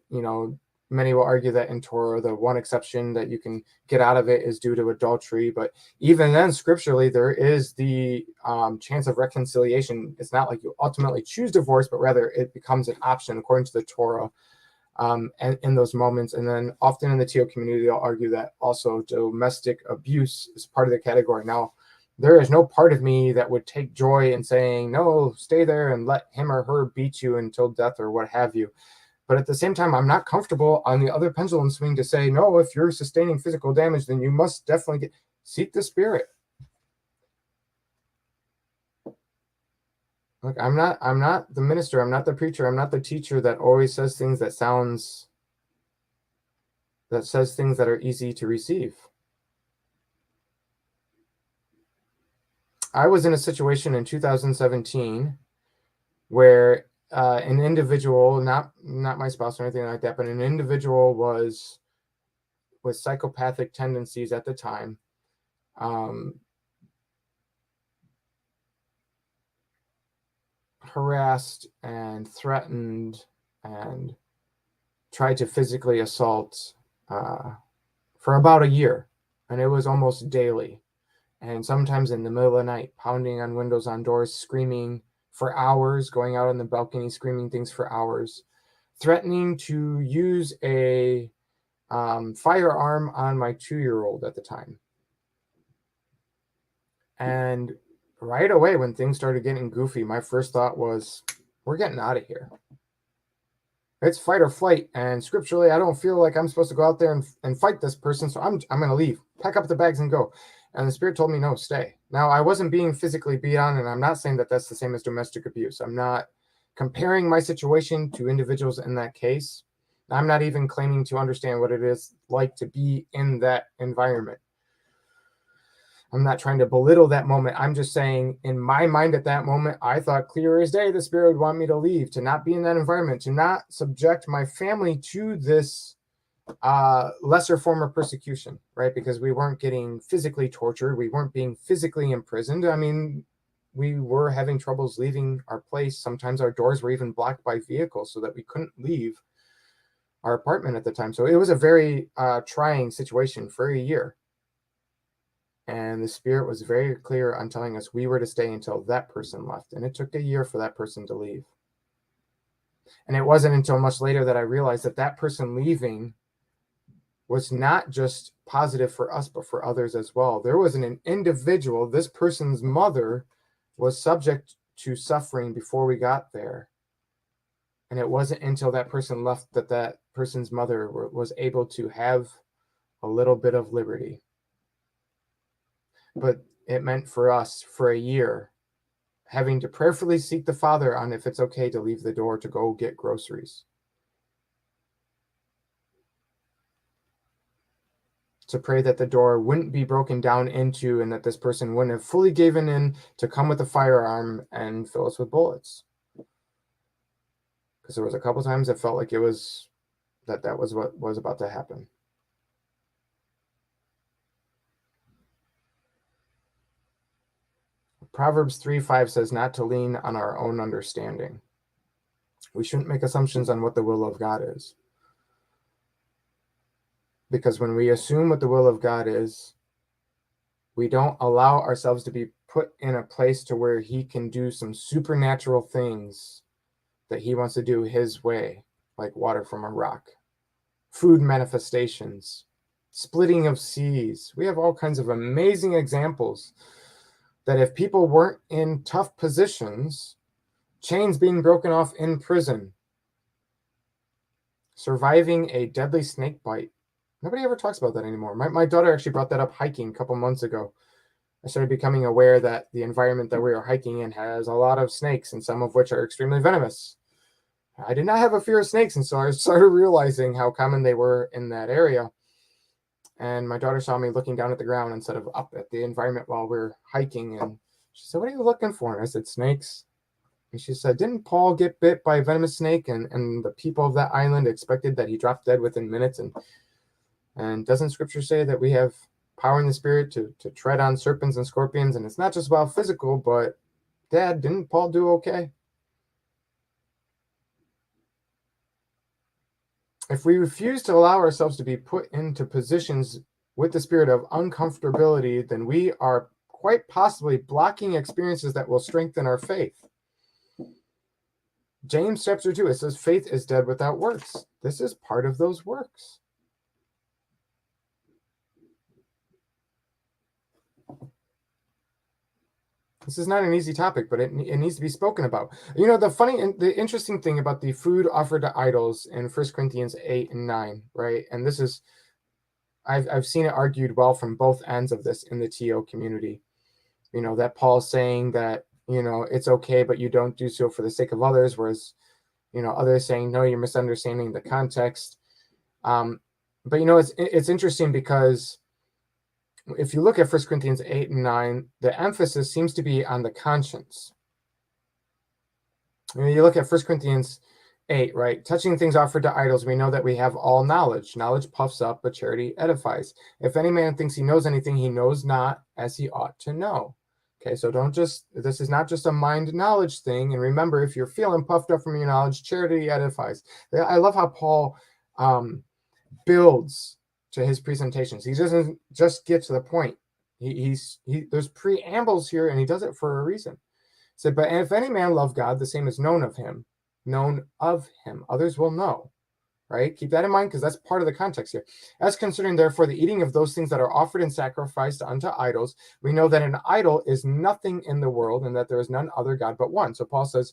many will argue that in Torah, the one exception that you can get out of it is due to adultery. But even then, scripturally, there is the chance of reconciliation. It's not like you ultimately choose divorce, but rather it becomes an option according to the Torah, and in those moments. And then often in the TO community, they'll argue that also domestic abuse is part of the category. Now, there is no part of me that would take joy in saying, no, stay there and let him or her beat you until death or what have you. But at the same time, I'm not comfortable on the other pendulum swing to say, no, if you're sustaining physical damage, then you must definitely seek the Spirit. Look, I'm not the minister. I'm not the preacher. I'm not the teacher that always says things that says things that are easy to receive. I was in a situation in 2017 where an individual, not my spouse or anything like that, but an individual was with psychopathic tendencies at the time, harassed and threatened and tried to physically assault for about a year. And it was almost daily. And sometimes in the middle of the night, pounding on windows, on doors, screaming for hours, going out on the balcony, screaming things for hours, threatening to use a firearm on my 2-year-old at the time. And right away, when things started getting goofy, my first thought was, we're getting out of here. It's fight or flight. And scripturally, I don't feel like I'm supposed to go out there and fight this person. So I'm going to leave, pack up the bags and go. And the Spirit told me, no, stay. Now, I wasn't being physically beat on, and I'm not saying that that's the same as domestic abuse. I'm not comparing my situation to individuals in that case. I'm not even claiming to understand what it is like to be in that environment. I'm not trying to belittle that moment. I'm just saying, in my mind at that moment, I thought clear as day, the Spirit would want me to leave, to not be in that environment, to not subject my family to this lesser form of persecution, right? Because we weren't getting physically tortured. We weren't being physically imprisoned. I mean, we were having troubles leaving our place. Sometimes our doors were even blocked by vehicles so that we couldn't leave our apartment at the time. So it was a very trying situation for a year. And the Spirit was very clear on telling us we were to stay until that person left. And it took a year for that person to leave. And it wasn't until much later that I realized that that person leaving was not just positive for us, but for others as well. There was an individual, this person's mother was subject to suffering before we got there. And it wasn't until that person left that that person's mother was able to have a little bit of liberty. But it meant for us, for a year, having to prayerfully seek the Father on if it's okay to leave the door to go get groceries. To pray that the door wouldn't be broken down into and that this person wouldn't have fully given in to come with a firearm and fill us with bullets. Because there was a couple times it felt like it was that was what was about to happen. Proverbs 3:5 says not to lean on our own understanding. We shouldn't make assumptions on what the will of God is. Because when we assume what the will of God is, we don't allow ourselves to be put in a place to where he can do some supernatural things that he wants to do his way, like water from a rock, food manifestations, splitting of seas. We have all kinds of amazing examples that if people weren't in tough positions, chains being broken off in prison, surviving a deadly snake bite. Nobody ever talks about that anymore. My daughter actually brought that up hiking a couple months ago. I started becoming aware that the environment that we are hiking in has a lot of snakes, and some of which are extremely venomous. I did not have a fear of snakes, and so I started realizing how common they were in that area. And my daughter saw me looking down at the ground instead of up at the environment while we were hiking. And she said, "What are you looking for?" And I said, "Snakes." And she said, "Didn't Paul get bit by a venomous snake? And the people of that island expected that he dropped dead within minutes. And doesn't scripture say that we have power in the Spirit to tread on serpents and scorpions? And it's not just about physical, but Dad, didn't Paul do okay?" If we refuse to allow ourselves to be put into positions with the spirit of uncomfortability, then we are quite possibly blocking experiences that will strengthen our faith. James chapter 2, it says faith is dead without works. This is part of those works. This is not an easy topic, but it needs to be spoken about. You know, the interesting thing about the food offered to idols in 1 Corinthians 8 and 9, right? And this is, I've seen it argued well from both ends of this in the TO community. You know, that Paul's saying that, you know, it's okay, but you don't do so for the sake of others, whereas, you know, others saying, no, you're misunderstanding the context. But, you know, it's interesting because if you look at 1 Corinthians 8 and 9, the emphasis seems to be on the conscience. When you look at 1 Corinthians 8, right? Touching things offered to idols, we know that we have all knowledge. Knowledge puffs up, but charity edifies. If any man thinks he knows anything, he knows not as he ought to know. Okay, so this is not just a mind knowledge thing. And remember, if you're feeling puffed up from your knowledge, charity edifies. I love how Paul builds to his presentations. He doesn't just get to the point. There's preambles here, and he does it for a reason. He said, but if any man love God, the same is known of him. Others will know. right? Keep that in mind because that's part of the context here. As concerning, therefore, the eating of those things that are offered and sacrificed unto idols, we know that an idol is nothing in the world and that there is none other God but one. So Paul says,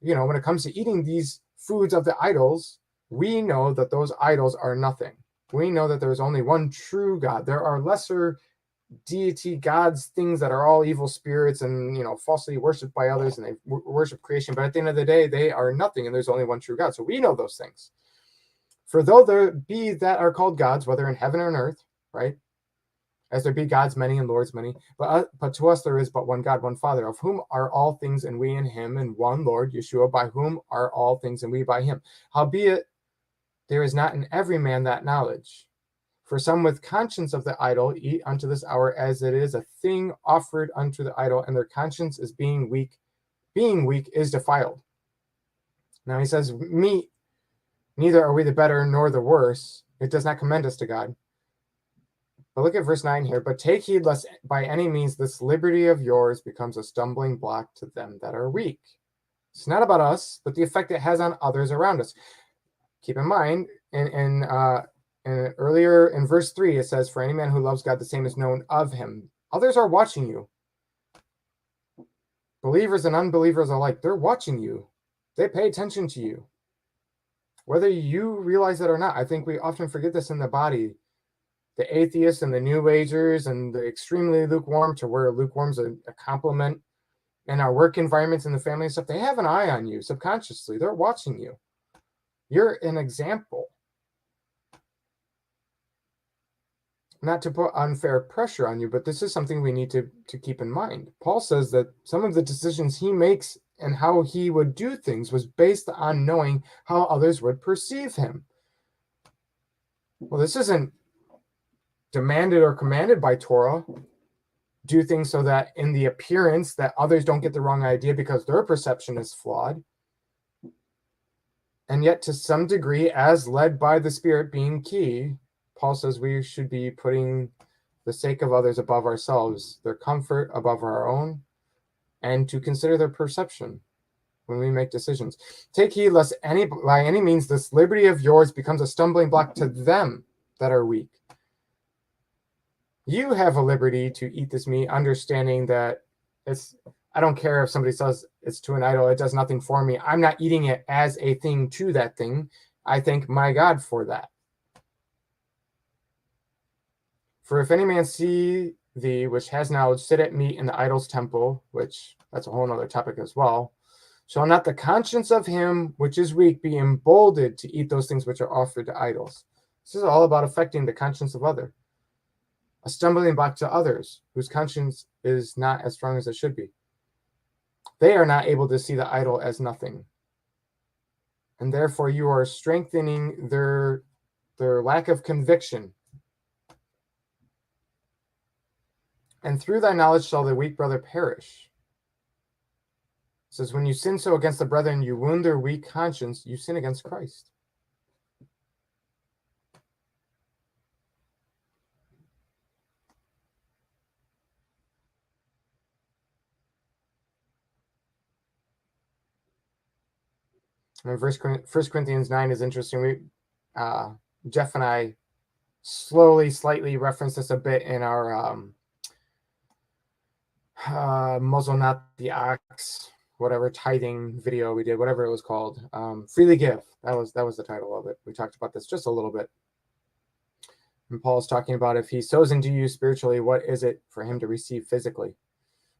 when it comes to eating these foods of the idols, we know that those idols are nothing. We know that there is only one true God. There are lesser deity gods, things that are all evil spirits and falsely worshipped by others, and they worship creation. But at the end of the day, they are nothing, and there's only one true God. So we know those things. For though there be that are called gods, whether in heaven or on earth, right? As there be gods many and lords many, but to us there is but one God, one Father, of whom are all things, and we in him, and one Lord, Yeshua, by whom are all things, and we by him. Howbeit, there is not in every man that knowledge. For some with conscience of the idol eat unto this hour as it is a thing offered unto the idol, and their conscience is being weak is defiled. Now he says, meat, neither are we the better nor the worse. It does not commend us to God. But look at verse 9 here. But take heed lest by any means this liberty of yours becomes a stumbling block to them that are weak. It's not about us, but the effect it has on others around us. Keep in mind, and earlier in verse 3, it says, for any man who loves God, the same is known of him. Others are watching you. Believers and unbelievers alike, they're watching you. They pay attention to you. Whether you realize it or not, I think we often forget this in the body. The atheists and the New Agers and the extremely lukewarm, to where lukewarm's a compliment, and our work environments and the family and stuff, they have an eye on you subconsciously. They're watching you. You're an example. Not to put unfair pressure on you, but this is something we need to keep in mind. Paul says that some of the decisions he makes and how he would do things was based on knowing how others would perceive him. Well, this isn't demanded or commanded by Torah. Do things so that in the appearance that others don't get the wrong idea because their perception is flawed. And yet to some degree, as led by the Spirit being key, Paul says we should be putting the sake of others above ourselves, their comfort above our own, and to consider their perception when we make decisions. Take heed lest by any means this liberty of yours becomes a stumbling block to them that are weak. You have a liberty to eat this meat, understanding that I don't care if somebody says it's to an idol, it does nothing for me. I'm not eating it as a thing to that thing. I thank my God for that. For if any man see thee, which has knowledge, sit at meat in the idol's temple, which that's a whole other topic as well, shall not the conscience of him which is weak be emboldened to eat those things which are offered to idols? This is all about affecting the conscience of others. A stumbling block to others whose conscience is not as strong as it should be. They are not able to see the idol as nothing. And therefore you are strengthening their lack of conviction. And through thy knowledge shall the weak brother perish. It says, when you sin so against the brethren, you wound their weak conscience, you sin against Christ. And 1 Corinthians 9 is interesting. Jeff and I slightly referenced this a bit in our muzzle not the ox, whatever tithing video we did, whatever it was called. Freely give. That was the title of it. We talked about this just a little bit. And Paul's talking about if he sows into you spiritually, what is it for him to receive physically?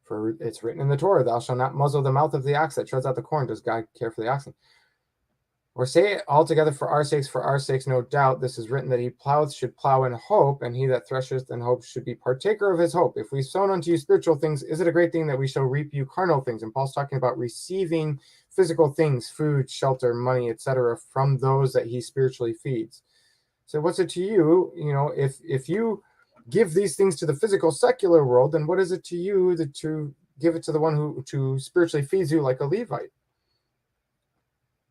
For it's written in the Torah, thou shalt not muzzle the mouth of the ox that treads out the corn. Does God care for the oxen? Or say it altogether for our sakes, no doubt. This is written that he ploweth should plow in hope, and he that thresheth in hope should be partaker of his hope. If we sown unto you spiritual things, is it a great thing that we shall reap you carnal things? And Paul's talking about receiving physical things, food, shelter, money, etc., from those that he spiritually feeds. So what's it to you? If you give these things to the physical secular world, then what is it to you to give it to the one who to spiritually feeds you like a Levite?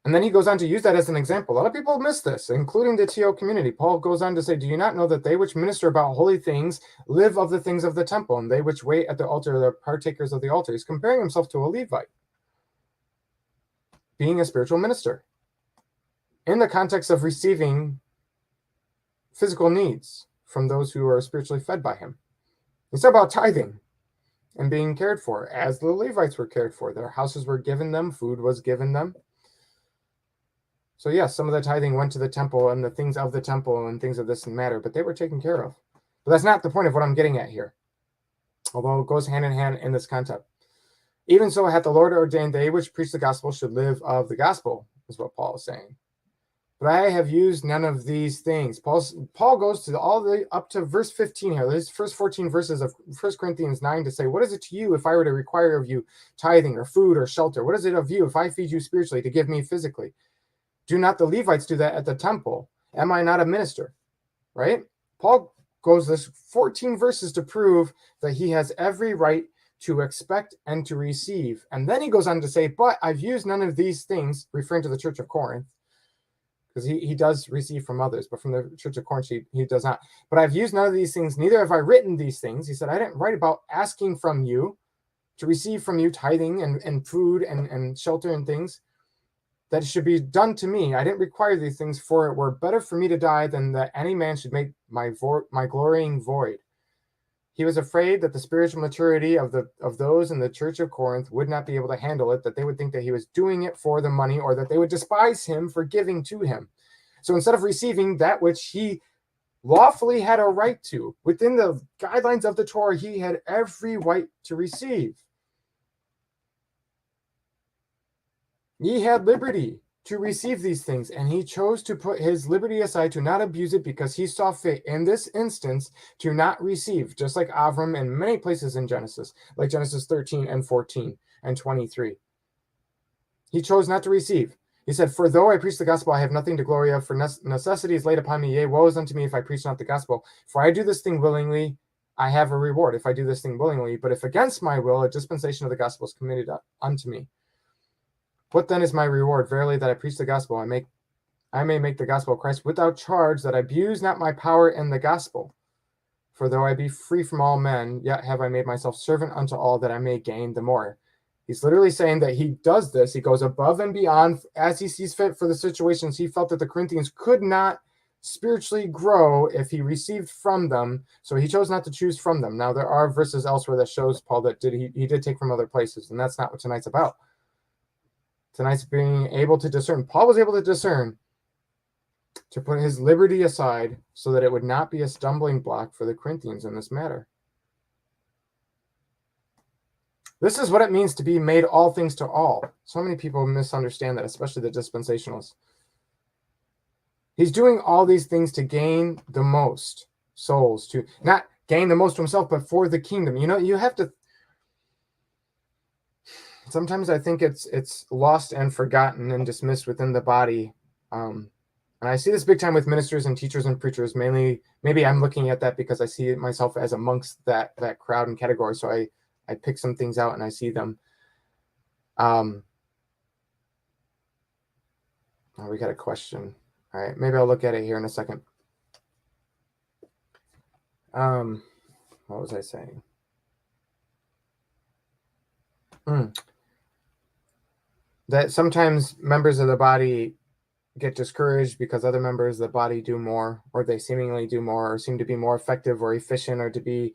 And then he goes on to use that as an example. A lot of people miss this, including the TO community. Paul goes on to say, do you not know that they which minister about holy things live of the things of the temple, and they which wait at the altar are partakers of the altar? He's comparing himself to a Levite, being a spiritual minister. in the context of receiving physical needs from those who are spiritually fed by him. It's about tithing and being cared for, as the Levites were cared for. Their houses were given them, food was given them. So yes, some of the tithing went to the temple and the things of the temple and things of this matter, but they were taken care of. But that's not the point of what I'm getting at here, although it goes hand in hand in this concept. Even so hath the Lord ordained they which preach the gospel should live of the gospel, is what Paul is saying. But I have used none of these things. Paul goes to all the up to verse 15 here, these first 14 verses of 1 Corinthians 9 to say, what is it to you if I were to require of you tithing or food or shelter? What is it of you if I feed you spiritually to give me physically? Do not the Levites do that at the temple? Am I not a minister? Right? Paul goes this 14 verses to prove that he has every right to expect and to receive. And then he goes on to say, but I've used none of these things, referring to the church of Corinth, because he does receive from others, but from the church of Corinth, he does not. But I've used none of these things, neither have I written these things. He said, I didn't write about asking from you, to receive from you tithing and food and shelter and things that should be done to me. I didn't require these things, for it were better for me to die than that any man should make my glorying void. He was afraid that the spiritual maturity of those in the church of Corinth would not be able to handle it, that they would think that he was doing it for the money, or that they would despise him for giving to him. So instead of receiving that which he lawfully had a right to, within the guidelines of the Torah, he had every right to receive. He had liberty to receive these things, and he chose to put his liberty aside, to not abuse it, because he saw fit in this instance to not receive, just like Avram in many places in Genesis, like Genesis 13 and 14 and 23. He chose not to receive. He said, for though I preach the gospel, I have nothing to glory of, for necessity is laid upon me. Yea, woe is unto me if I preach not the gospel. For I do this thing willingly, I have a reward if I do this thing willingly. But if against my will, a dispensation of the gospel is committed unto me. What then is my reward? Verily, that I preach the gospel, I may make the gospel of Christ without charge, that I abuse not my power in the gospel. For though I be free from all men, yet have I made myself servant unto all, that I may gain the more. He's literally saying that he does this. He goes above and beyond as he sees fit for the situations he felt that the Corinthians could not spiritually grow if he received from them. So he chose not to choose from them. Now, there are verses elsewhere that shows Paul that he did take from other places, and that's not what tonight's about. Tonight's being able to discern. Paul was able to discern, to put his liberty aside so that it would not be a stumbling block for the Corinthians in this matter. This is what it means to be made all things to all. So many people misunderstand that, especially the dispensationalists. He's doing all these things to gain the most souls, to not gain the most to himself, but for the kingdom. You know, you have to. Sometimes I think it's lost and forgotten and dismissed within the body. And I see this big time with ministers and teachers and preachers. Mainly, maybe I'm looking at that because I see myself as amongst that crowd and category. So I pick some things out and I see them. Oh, we got a question. All right, maybe I'll look at it here in a second. What was I saying? That sometimes members of the body get discouraged because other members of the body do more, or they seemingly do more, or seem to be more effective or efficient, or to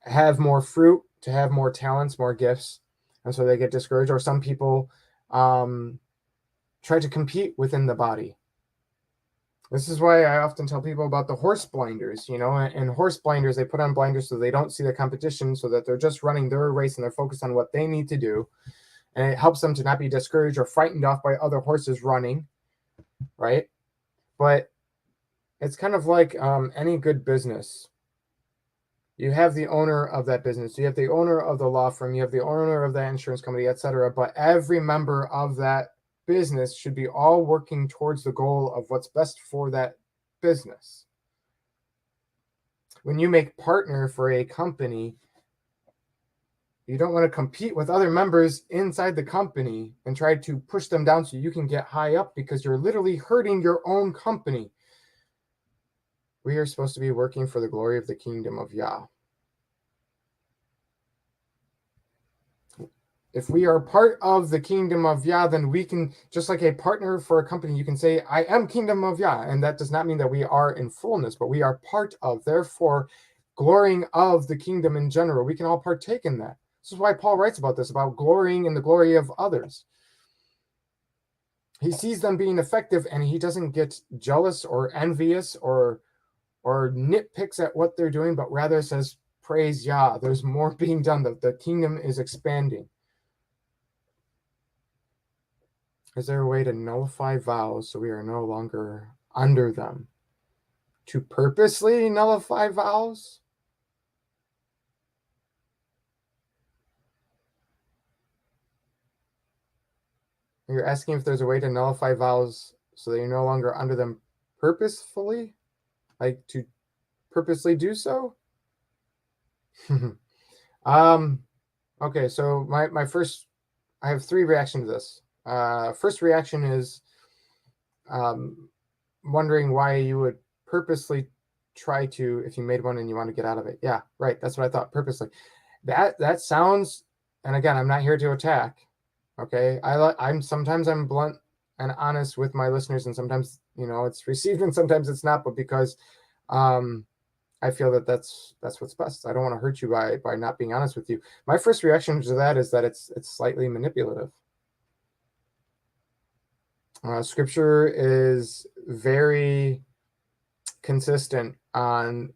have more fruit, to have more talents, more gifts, and so they get discouraged. Or some people try to compete within the body. This is why I often tell people about the horse blinders. You know, and horse blinders, they put on blinders so they don't see the competition, so that they're just running their race and they're focused on what they need to do. And it helps them to not be discouraged or frightened off by other horses running, right? But it's kind of like any good business. You have the owner of that business. You have the owner of the law firm. You have the owner of that insurance company, etc. But every member of that business should be all working towards the goal of what's best for that business. When you make partner for a company, you don't want to compete with other members inside the company and try to push them down so you can get high up, because you're literally hurting your own company. We are supposed to be working for the glory of the kingdom of Yah. If we are part of the kingdom of Yah, then we can, just like a partner for a company, you can say, I am kingdom of Yah. And that does not mean that we are in fullness, but we are part of, therefore, glorying of the kingdom in general. We can all partake in that. This is why Paul writes about this, about glorying in the glory of others. He sees them being effective, and he doesn't get jealous or envious or nitpicks at what they're doing, but rather says, praise Yah. There's more being done. The kingdom is expanding. Is there a way to nullify vows so we are no longer under them? To purposely nullify vows? You're asking if there's a way to nullify vows so that you're no longer under them purposefully? Like to purposely do so? Okay, so my first, I have three reactions to this. First reaction is wondering why you would purposely try to, if you made one and you want to get out of it. Yeah, right. That's what I thought. Purposely. That sounds, and again, I'm not here to attack. Okay, sometimes I'm blunt and honest with my listeners, and sometimes it's received and sometimes it's not. But because I feel that that's what's best. I don't want to hurt you by not being honest with you. My first reaction to that is that it's slightly manipulative. Scripture is very consistent on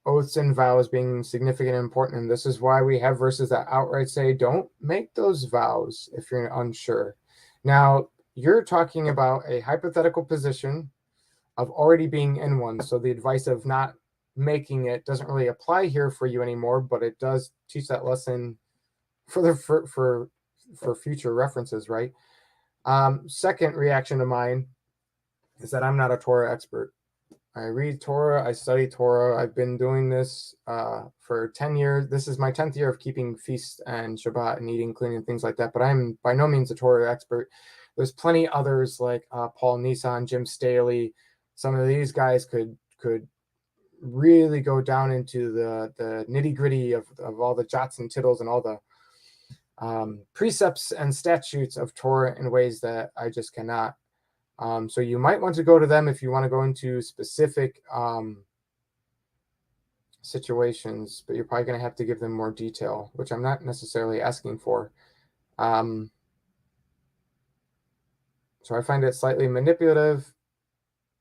oaths and vows being significant and important. And this is why we have verses that outright say, don't make those vows if you're unsure. Now, you're talking about a hypothetical position of already being in one. So the advice of not making it doesn't really apply here for you anymore, but it does teach that lesson for future references, right? Second reaction of mine is that I'm not a Torah expert. I read Torah, I study Torah. I've been doing this for 10 years. This is my 10th year of keeping feasts and Shabbat and eating clean and things like that, but I'm by no means a Torah expert. There's plenty others like Paul Nissan, Jim Staley. Some of these guys could really go down into the nitty gritty of all the jots and tittles and all the precepts and statutes of Torah in ways that I just cannot. So you might want to go to them if you want to go into specific situations, but you're probably going to have to give them more detail, which I'm not necessarily asking for. So I find it slightly manipulative,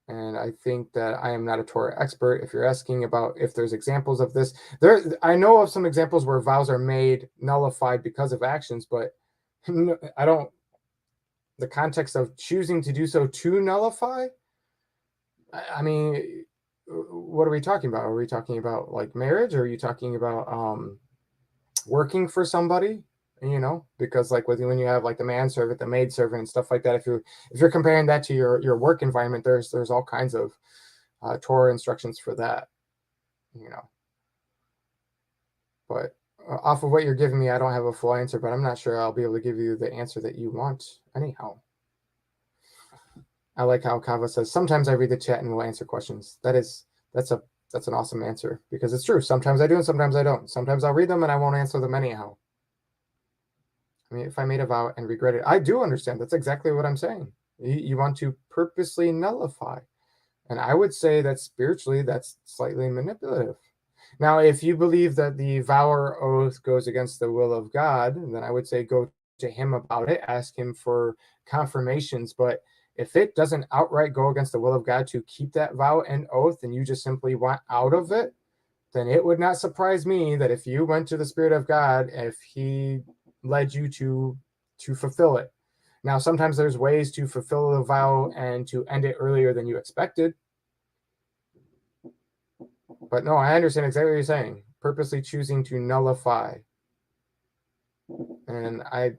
and I think that I am not a Torah expert. If you're asking about if there's examples of this, I know of some examples where vows are made nullified because of actions, but I don't. The context of choosing to do so to nullify. I mean, what are we talking about? Are we talking about like marriage? Or are you talking about working for somebody? Because like when you have like the manservant, the maidservant, and stuff like that, if you're comparing that to your work environment, there's all kinds of Torah instructions for that. But off of what you're giving me, I don't have a full answer, but I'm not sure I'll be able to give you the answer that you want anyhow. I like how Kava says, sometimes I read the chat and will answer questions. That's an awesome answer, because it's true. Sometimes I do and sometimes I don't. Sometimes I'll read them and I won't answer them anyhow. I mean, if I made a vow and regret it, I do understand. That's exactly what I'm saying. You want to purposely nullify. And I would say that spiritually, that's slightly manipulative. Now, if you believe that the vow or oath goes against the will of God, then I would say go to him about it, ask him for confirmations. But if it doesn't outright go against the will of God to keep that vow and oath, and you just simply want out of it, then it would not surprise me that if you went to the Spirit of God, if he led you to fulfill it. Now, sometimes there's ways to fulfill the vow and to end it earlier than you expected. But no, I understand exactly what you're saying. Purposely choosing to nullify. And I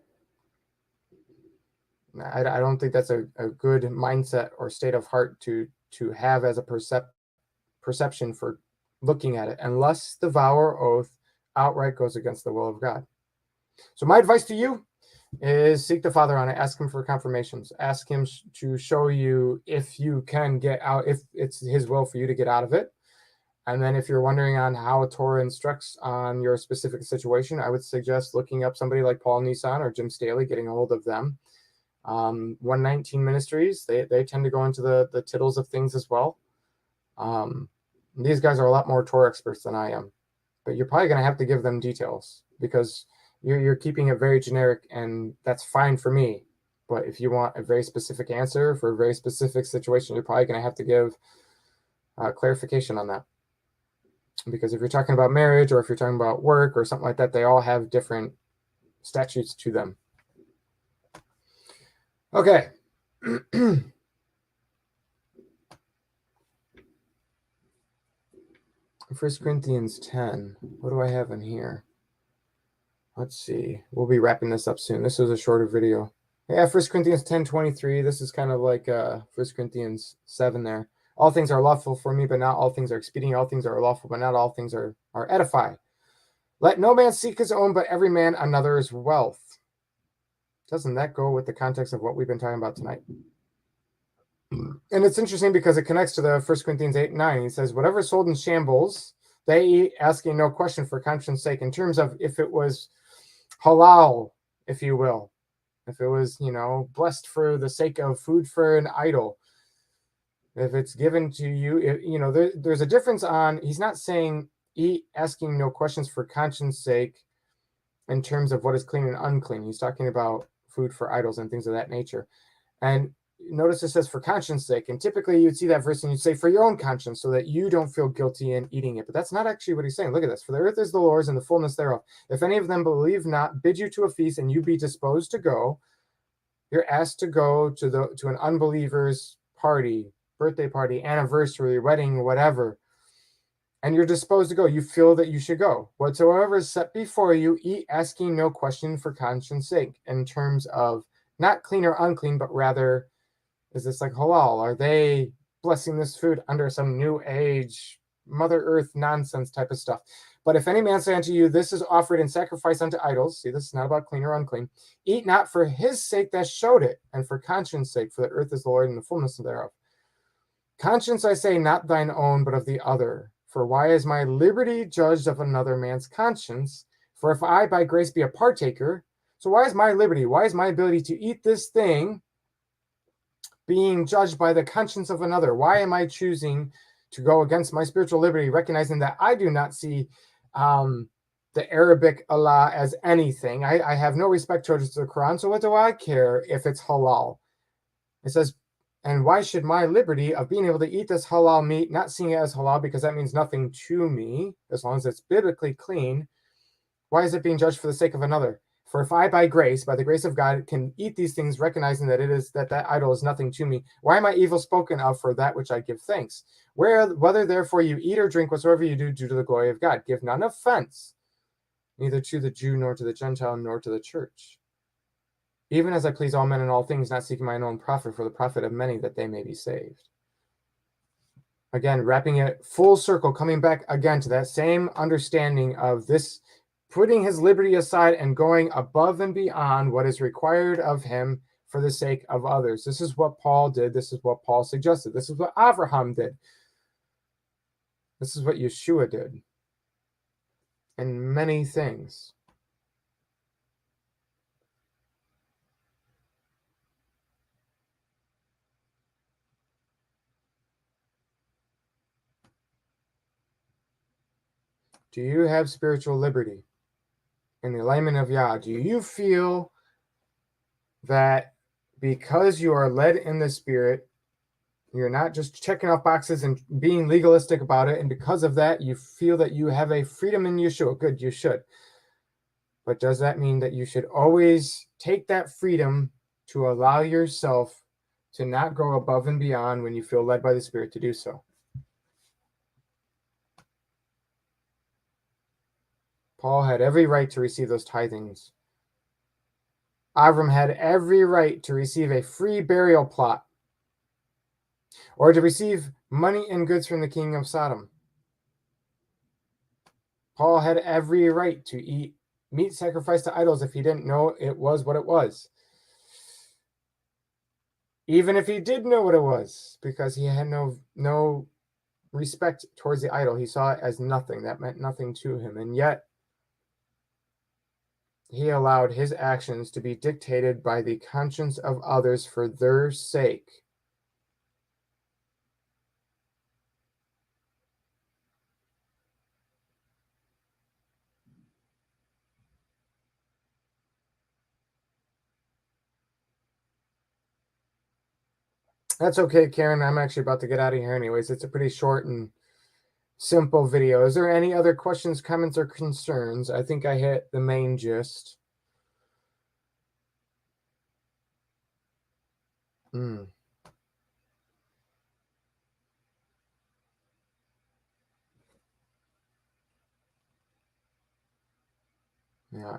don't think that's a good mindset or state of heart to have as a perception for looking at it, unless the vow or oath outright goes against the will of God. So my advice to you is seek the Father on it. Ask him for confirmations. Ask him to show you if you can get out, if it's his will for you to get out of it. And then if you're wondering on how Torah instructs on your specific situation, I would suggest looking up somebody like Paul Nissan or Jim Staley, getting a hold of them. 119 Ministries, they tend to go into the tittles of things as well. These guys are a lot more Torah experts than I am, but you're probably going to have to give them details because you're keeping it very generic, and that's fine for me. But if you want a very specific answer for a very specific situation, you're probably going to have to give clarification on that. Because if you're talking about marriage or if you're talking about work or something like that, they all have different statutes to them. Okay. 1 Corinthians 10. What do I have in here? Let's see. We'll be wrapping this up soon. This was a shorter video. Yeah, 1 Corinthians 10:23. This is kind of like 1 Corinthians 7 there. All things are lawful for me, but not all things are expedient. All things are lawful, but not all things are edify. Let no man seek his own, but every man another's wealth. Doesn't that go with the context of what we've been talking about tonight? And it's interesting because it connects to the 1 Corinthians 8:9. He says, whatever is sold in shambles, they eat, asking no question for conscience sake, in terms of if it was halal, if you will. If it was, blessed for the sake of food for an idol. If it's given to you, there's a difference on, he's not saying eat, asking no questions for conscience sake in terms of what is clean and unclean. He's talking about food for idols and things of that nature. And notice it says for conscience sake. And typically you'd see that verse and you'd say for your own conscience so that you don't feel guilty in eating it. But that's not actually what he's saying. Look at this. For the earth is the Lord's and the fullness thereof. If any of them believe not, bid you to a feast and you be disposed to go, you're asked to go to an unbeliever's party, birthday party, anniversary, wedding, whatever, and you're disposed to go. You feel that you should go. Whatsoever is set before you, eat, asking no question for conscience sake, in terms of not clean or unclean, but rather, is this like halal? Are they blessing this food under some new age, Mother Earth nonsense type of stuff? But if any man say unto you, this is offered in sacrifice unto idols, see, this is not about clean or unclean, eat not for his sake that showed it, and for conscience sake, for the earth is the Lord and the fullness thereof. Conscience, I say, not thine own, but of the other. For why is my liberty judged of another man's conscience? For if I by grace be a partaker, so why is my liberty, why is my ability to eat this thing being judged by the conscience of another? Why am I choosing to go against my spiritual liberty, recognizing that I do not see the Arabic Allah as anything? I have no respect towards the Quran, so what do I care if it's halal? It says, and why should my liberty of being able to eat this halal meat, not seeing it as halal because that means nothing to me, as long as it's biblically clean, why is it being judged for the sake of another? For if I by grace, by the grace of God, can eat these things, recognizing that that idol is nothing to me, why am I evil spoken of for that which I give thanks? Whether therefore you eat or drink, whatsoever you do, do to the glory of God. Give none offense, neither to the Jew, nor to the Gentile, nor to the church. Even as I please all men in all things, not seeking mine own profit, for the profit of many, that they may be saved. Again, wrapping it full circle, coming back again to that same understanding of this, putting his liberty aside and going above and beyond what is required of him for the sake of others. This is what Paul did. This is what Paul suggested. This is what Abraham did. This is what Yeshua did. And many things. Do you have spiritual liberty in the alignment of Yah? Do you feel that because you are led in the Spirit, you're not just checking off boxes and being legalistic about it, and because of that, you feel that you have a freedom in Yeshua? Good, you should. But does that mean that you should always take that freedom to allow yourself to not go above and beyond when you feel led by the Spirit to do so? Paul had every right to receive those tithings. Avram had every right to receive a free burial plot, or to receive money and goods from the king of Sodom. Paul had every right to eat meat sacrificed to idols if he didn't know it was what it was. Even if he did know what it was, because he had no respect towards the idol. He saw it as nothing. That meant nothing to him. And yet, he allowed his actions to be dictated by the conscience of others for their sake. That's okay, Karen. I'm actually about to get out of here anyways. It's a pretty short and simple video. Is there any other questions, comments, or concerns? I think I hit the main gist. Yeah,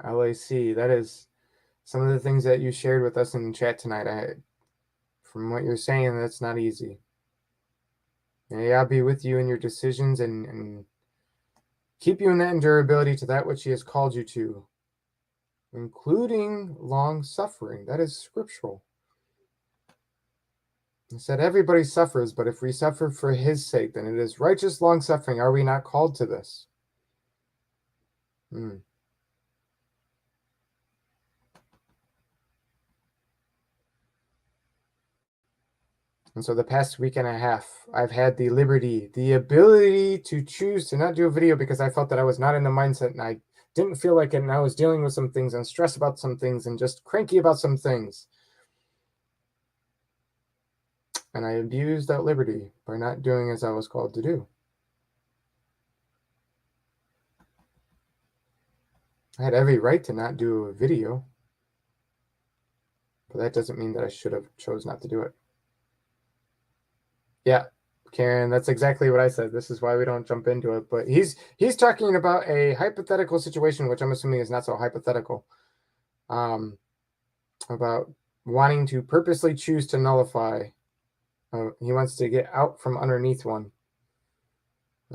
LAC, that is some of the things that you shared with us in the chat tonight. From what you're saying, that's not easy. May God be with you in your decisions and keep you in that endurability to that which he has called you to, including long suffering. That is scriptural. He said everybody suffers, but if we suffer for his sake, then it is righteous long suffering. Are we not called to this? And so the past week and a half, I've had the liberty, the ability to choose to not do a video because I felt that I was not in the mindset and I didn't feel like it, and I was dealing with some things and stressed about some things and just cranky about some things. And I abused that liberty by not doing as I was called to do. I had every right to not do a video, but that doesn't mean that I should have chose not to do it. Yeah, Karen, that's exactly what I said. This is why we don't jump into it. But he's talking about a hypothetical situation, which I'm assuming is not so hypothetical, about wanting to purposely choose to nullify. He wants to get out from underneath one.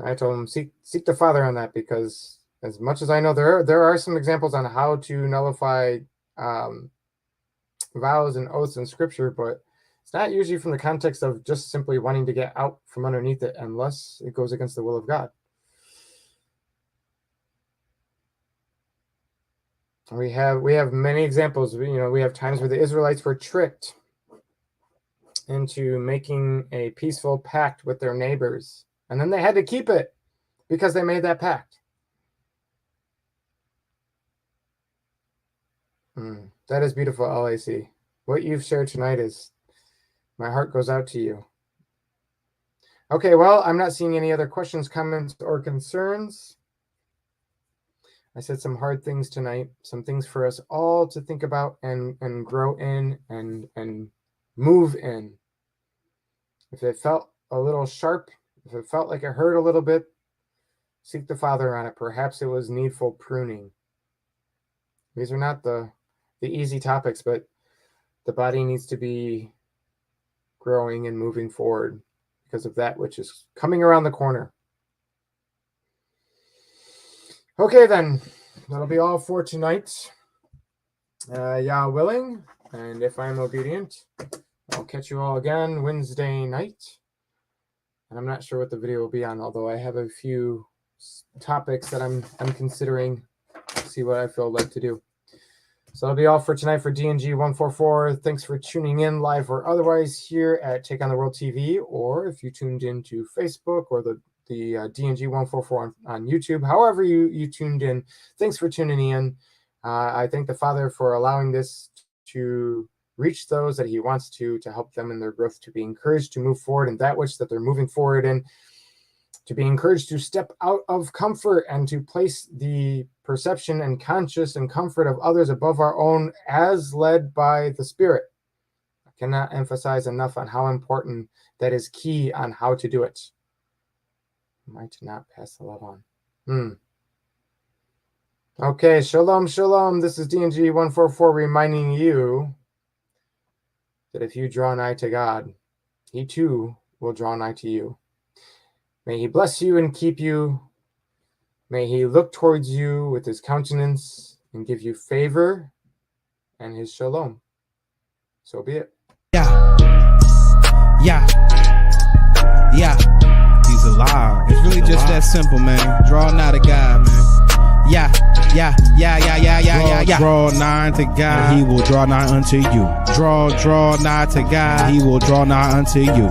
I told him, seek the Father on that, because as much as I know, there are some examples on how to nullify vows and oaths in Scripture, but it's not usually from the context of just simply wanting to get out from underneath it, unless it goes against the will of God. We have many examples. We have times where the Israelites were tricked into making a peaceful pact with their neighbors, and then they had to keep it because they made that pact. That is beautiful, LAC. What you've shared tonight is, my heart goes out to you. Okay, well, I'm not seeing any other questions, comments, or concerns. I said some hard things tonight, some things for us all to think about and grow in and move in. If it felt a little sharp, if it felt like it hurt a little bit, seek the Father on it. Perhaps it was needful pruning. These are not the easy topics, but the body needs to be growing and moving forward because of that which is coming around the corner. Okay, then. That'll be all for tonight. Yah willing, and if I'm obedient, I'll catch you all again Wednesday night. And I'm not sure what the video will be on, although I have a few topics that I'm considering. See what I feel like to do. So that'll be all for tonight for DNG 144. Thanks for tuning in live or otherwise here at Take on the World TV, or if you tuned into Facebook or the DNG 144 on YouTube, however you tuned in, thanks for tuning in. I thank the Father for allowing this to reach those that he wants to help them in their growth, to be encouraged to move forward in that which that they're moving forward in, to be encouraged to step out of comfort and to place the perception and conscious and comfort of others above our own as led by the Spirit. I cannot emphasize enough on how important that is, key on how to do it. Might not pass the love on. Okay, shalom, shalom. This is DNG 144 reminding you that if you draw nigh to God, he too will draw nigh to you. May he bless you and keep you. May he look towards you with his countenance and give you favor and his shalom. So be it. Yeah. He's alive. simple, man. Draw nigh to God, man. Yeah. Draw nigh to God, he will draw nigh unto you. Draw nigh to God, he will draw nigh unto you.